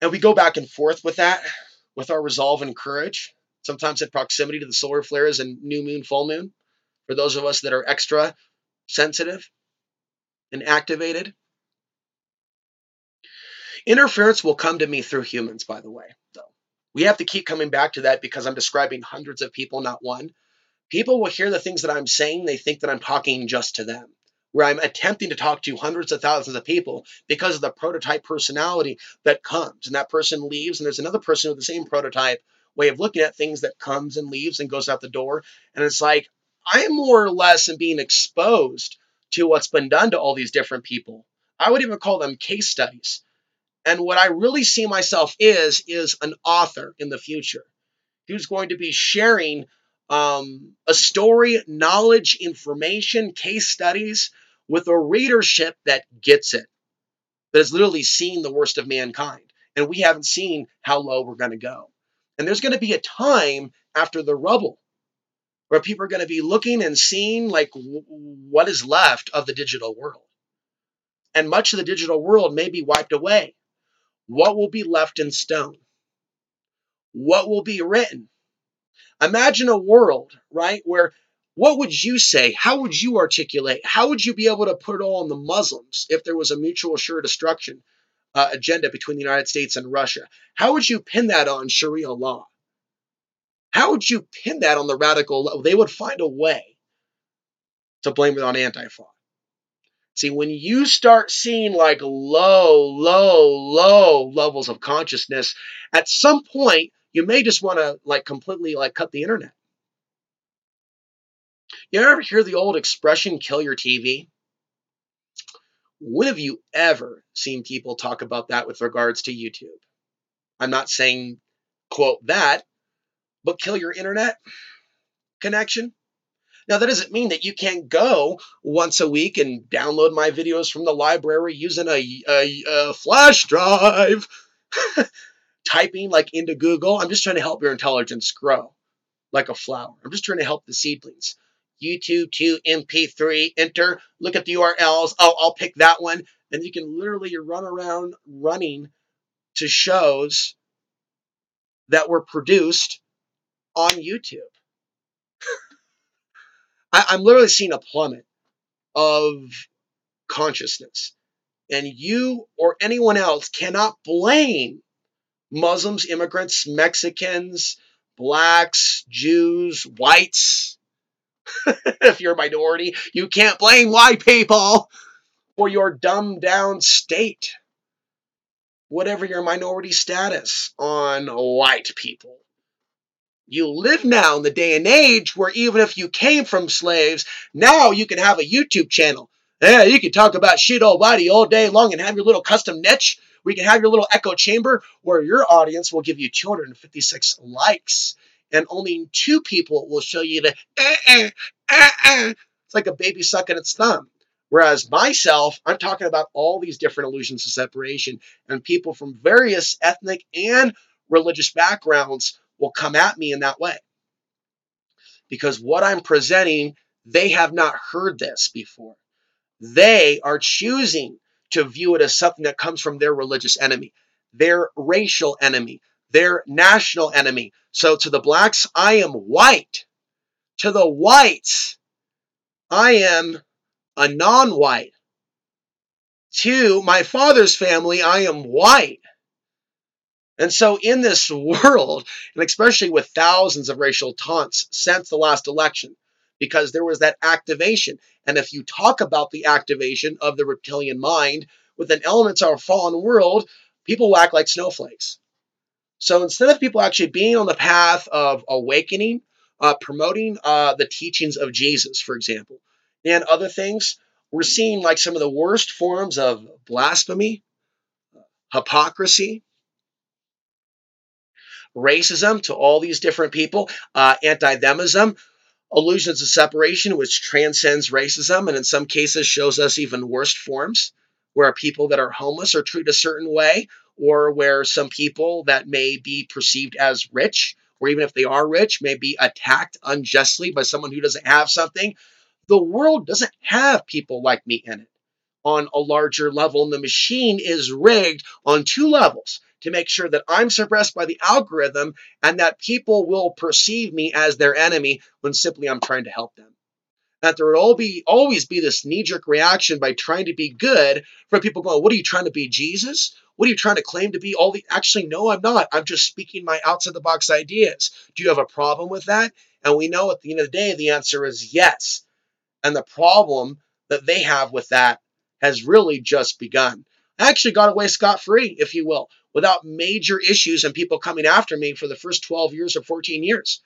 And we go back and forth with that, with our resolve and courage, sometimes in proximity to the solar flares and new moon, full moon, for those of us that are extra sensitive and activated. Interference will come to me through humans, by the way, though. We have to keep coming back to that because I'm describing hundreds of people, not one. People will hear the things that I'm saying. They think that I'm talking just to them, where I'm attempting to talk to hundreds of thousands of people because of the prototype personality that comes. And that person leaves, and there's another person with the same prototype way of looking at things that comes and leaves and goes out the door. And it's like, I'm more or less being exposed to what's been done to all these different people. I would even call them case studies. And what I really see myself is an author in the future who's going to be sharing a story, knowledge, information, case studies with a readership that gets it, that has literally seen the worst of mankind. And we haven't seen how low we're going to go. And there's going to be a time after the rubble where people are going to be looking and seeing like what is left of the digital world. And much of the digital world may be wiped away. What will be left in stone? What will be written? Imagine a world, right, where what would you say? How would you articulate? How would you be able to put it all on the Muslims if there was a mutual assured destruction agenda between the United States and Russia? How would you pin that on Sharia law? How would you pin that on the radical law? They would find a way to blame it on Antifa. See, when you start seeing like low levels of consciousness, at some point, you may just want to like completely like cut the internet. You ever hear the old expression, kill your TV? When have you ever seen people talk about that with regards to YouTube? I'm not saying, quote, that, but kill your internet connection. Now, that doesn't mean that you can't go once a week and download my videos from the library using a flash drive, typing like into Google. I'm just trying to help your intelligence grow like a flower. I'm just trying to help the seedlings. YouTube to MP3, enter, look at the URLs. Oh, I'll pick that one. And you can literally run around running to shows that were produced on YouTube. I'm literally seeing a plummet of consciousness. And you or anyone else cannot blame Muslims, immigrants, Mexicans, blacks, Jews, whites. If you're a minority, you can't blame white people for your dumbed down state, whatever your minority status, on white people. You live now in the day and age where even if you came from slaves, now you can have a YouTube channel. Yeah, you can talk about shit almighty all day long and have your little custom niche where you can have your little echo chamber where your audience will give you 256 likes and only 2 people will show you the It's like a baby sucking its thumb. Whereas myself, I'm talking about all these different illusions of separation, and people from various ethnic and religious backgrounds will come at me in that way. Because what I'm presenting, they have not heard this before. They are choosing to view it as something that comes from their religious enemy, their racial enemy, their national enemy. So to the blacks, I am white. To the whites, I am a non-white. To my father's family, I am white. And so in this world, and especially with thousands of racial taunts since the last election, because there was that activation. And if you talk about the activation of the reptilian mind within elements of our fallen world, people will act like snowflakes. So instead of people actually being on the path of awakening, promoting the teachings of Jesus, for example, and other things. We're seeing like some of the worst forms of blasphemy, hypocrisy, racism to all these different people, anti-themism, illusions of separation, which transcends racism and in some cases shows us even worse forms, where people that are homeless are treated a certain way, or where some people that may be perceived as rich, or even if they are rich, may be attacked unjustly by someone who doesn't have something. The world doesn't have people like me in it on a larger level, and the machine is rigged on two levels to make sure that I'm suppressed by the algorithm and that people will perceive me as their enemy when simply I'm trying to help them. That there will always be this knee-jerk reaction by trying to be good for people going, what are you trying to be, Jesus? What are you trying to claim to be? Actually, no, I'm not. I'm just speaking my outside-the-box ideas. Do you have a problem with that? And we know at the end of the day, the answer is yes. And the problem that they have with that has really just begun. I actually got away scot-free, if you will, without major issues and people coming after me for the first 12 years or 14 years.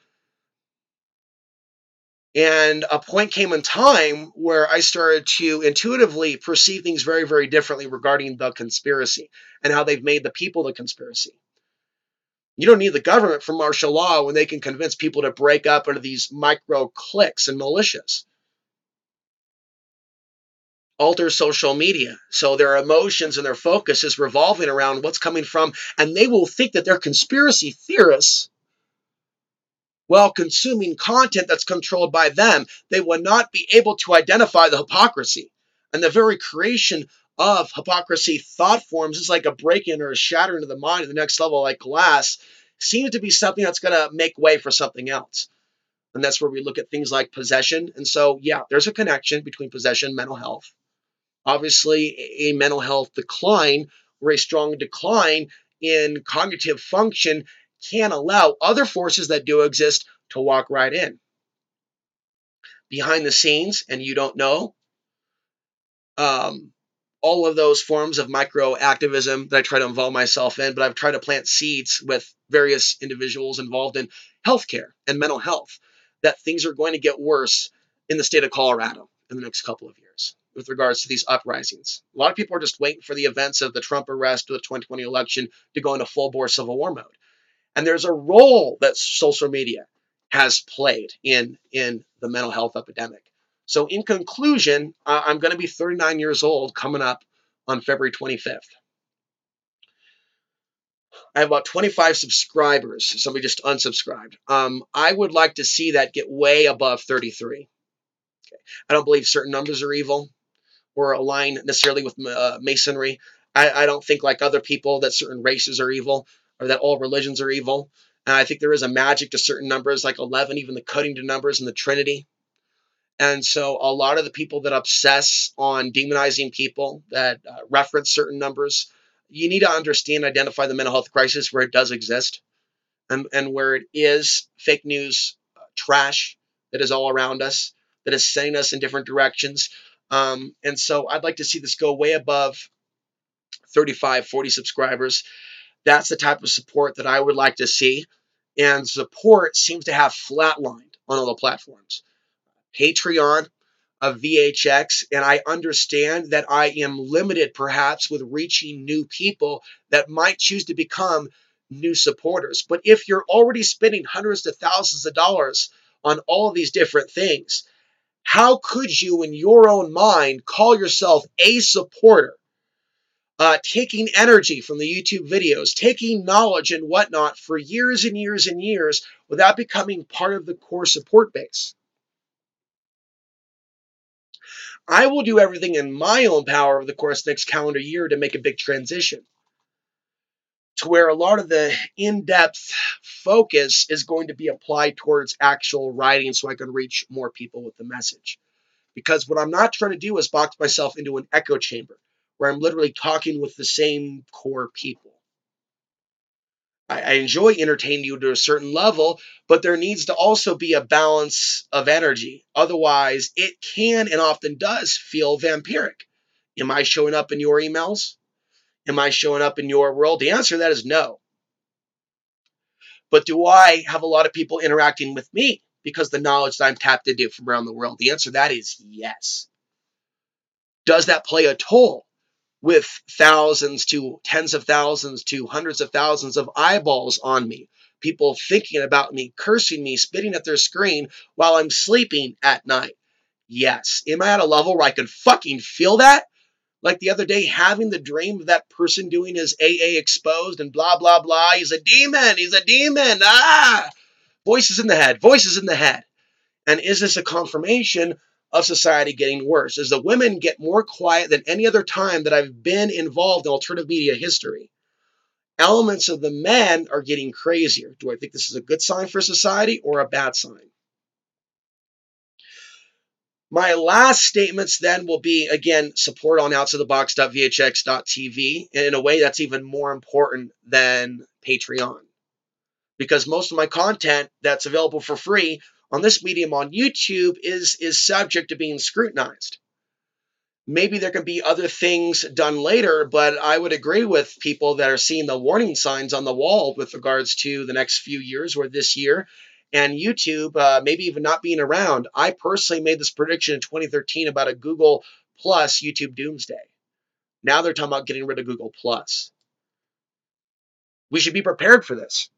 And a point came in time where I started to intuitively perceive things very, very differently regarding the conspiracy and how they've made the people the conspiracy. You don't need the government for martial law when they can convince people to break up into these micro cliques and militias. Alter social media. So their emotions and their focus is revolving around what's coming from, and they will think that they're conspiracy theorists while consuming content that's controlled by them. They will not be able to identify the hypocrisy. And the very creation of hypocrisy thought forms is like a break-in or a shattering of the mind at the next level, like glass, seems to be something that's going to make way for something else. And that's where we look at things like possession. And so, yeah, there's a connection between possession and mental health. Obviously, a mental health decline or a strong decline in cognitive function can allow other forces that do exist to walk right in. Behind the scenes, and you don't know, all of those forms of micro activism that I try to involve myself in, but I've tried to plant seeds with various individuals involved in healthcare and mental health, that things are going to get worse in the state of Colorado in the next couple of years with regards to these uprisings. A lot of people are just waiting for the events of the Trump arrest or the 2020 election to go into full-bore civil war mode. And there's a role that social media has played in the mental health epidemic. So in conclusion, I'm going to be 39 years old coming up on February 25th. I have about 25 subscribers. Somebody just unsubscribed. I would like to see that get way above 33. Okay. I don't believe certain numbers are evil or align necessarily with masonry. I don't think like other people that certain races are evil or that all religions are evil. And I think there is a magic to certain numbers like 11, even the cutting to numbers in the Trinity. And so a lot of the people that obsess on demonizing people that reference certain numbers, you need to understand, identify the mental health crisis where it does exist and where it is fake news, trash that is all around us, that is sending us in different directions. And so I'd like to see this go way above 35, 40 subscribers. That's the type of support that I would like to see. And support seems to have flatlined on all the platforms. Patreon, a VHX, and I understand that I am limited perhaps with reaching new people that might choose to become new supporters. But if you're already spending hundreds of thousands of dollars on all of these different things, how could you in your own mind call yourself a supporter, taking energy from the YouTube videos, taking knowledge and whatnot for years and years and years without becoming part of the core support base? I will do everything in my own power over the course of the next calendar year to make a big transition to where a lot of the in-depth focus is going to be applied towards actual writing so I can reach more people with the message. Because what I'm not trying to do is box myself into an echo chamber where I'm literally talking with the same core people. I enjoy entertaining you to a certain level, but there needs to also be a balance of energy. Otherwise, it can and often does feel vampiric. Am I showing up in your emails? Am I showing up in your world? The answer to that is no. But do I have a lot of people interacting with me? because the knowledge that I'm tapped into from around the world? The answer to that is yes. Does that play a toll with thousands to tens of thousands to hundreds of thousands of eyeballs on me? People thinking about me, cursing me, spitting at their screen while I'm sleeping at night? Yes. Am I at a level where I can fucking feel that? Like the other day, having the dream of that person doing his AA exposed and blah, blah, blah. He's a demon. He's a demon. Ah! Voices in the head. Voices in the head. And is this a confirmation of society getting worse? As the women get more quiet than any other time that I've been involved in alternative media history, elements of the men are getting crazier. Do I think this is a good sign for society or a bad sign? My last statements then will be, again, support on outsidethebox.vhx.tv in a way that's even more important than Patreon. Because most of my content that's available for free on this medium on YouTube is subject to being scrutinized. Maybe there can be other things done later, but I would agree with people that are seeing the warning signs on the wall with regards to the next few years or this year, and YouTube maybe even not being around. I personally made this prediction in 2013 about a Google Plus YouTube doomsday. Now they're talking about getting rid of Google Plus. We should be prepared for this.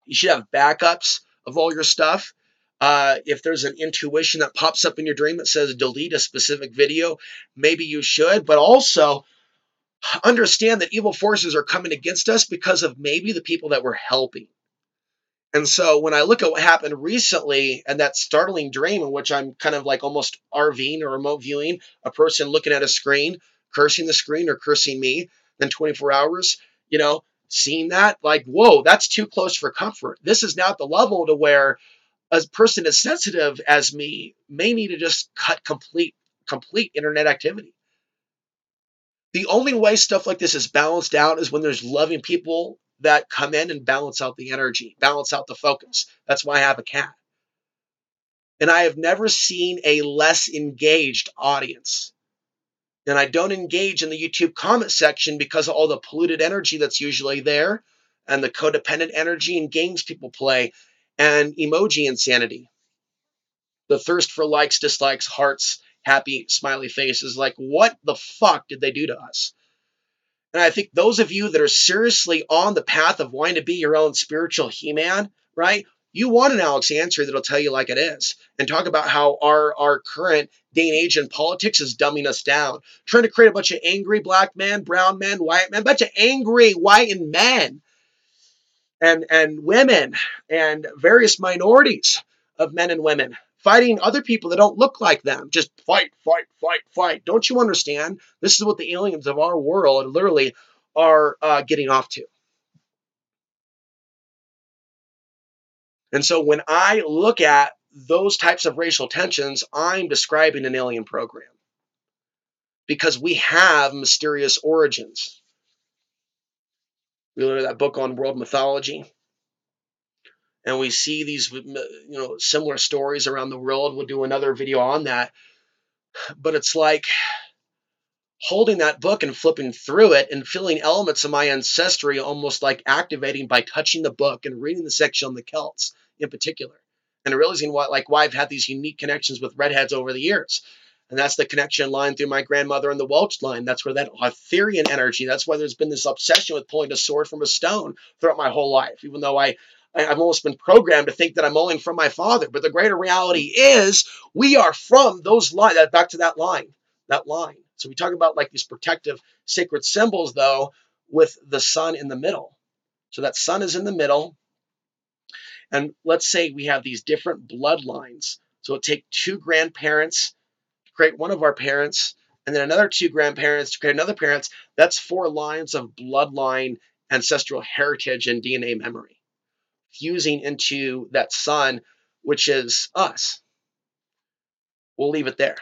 You should have backups of all your stuff. If there's an intuition that pops up in your dream that says delete a specific video, maybe you should, but also understand that evil forces are coming against us because of maybe the people that we're helping. And so when I look at what happened recently and that startling dream in which I'm kind of like almost RVing or remote viewing a person looking at a screen, cursing the screen or cursing me, then 24 hours, seeing that, like, whoa, that's too close for comfort. This is now at the level to where a person as sensitive as me may need to just cut complete internet activity. The only way stuff like this is balanced out is when there's loving people that come in and balance out the energy, balance out the focus. That's why I have a cat. And I have never seen a less engaged audience. And I don't engage in the YouTube comment section because of all the polluted energy that's usually there and the codependent energy and games people play and emoji insanity. The thirst for likes, dislikes, hearts, happy, smiley faces. Like, what the fuck did they do to us? And I think those of you that are seriously on the path of wanting to be your own spiritual He-Man, right? You want an Alex Answer that'll tell you like it is and talk about how our current day and age in politics is dumbing us down, trying to create a bunch of angry black men, brown men, white men, a bunch of angry white and men and women and various minorities of men and women fighting other people that don't look like them. Just fight, fight, fight, fight. Don't you understand? This is what the aliens of our world literally are getting off to. And so when I look at those types of racial tensions, I'm describing an alien program because we have mysterious origins. We learned that book on world mythology. And we see these, similar stories around the world. We'll do another video on that. But it's like holding that book and flipping through it and feeling elements of my ancestry almost like activating by touching the book and reading the section on the Celts in particular. And realizing why I've had these unique connections with redheads over the years. And that's the connection line through my grandmother and the Welch line. That's where that Arthurian energy, that's why there's been this obsession with pulling a sword from a stone throughout my whole life, even though I've almost been programmed to think that I'm only from my father. But the greater reality is we are from those lines, back to that line. So we talk about like these protective sacred symbols, though, with the sun in the middle. So that sun is in the middle. And let's say we have these different bloodlines. So it'll take two grandparents to create one of our parents, and then another two grandparents to create another parents. That's 4 lines of bloodline, ancestral heritage, and DNA memory fusing into that sun, which is us. We'll leave it there.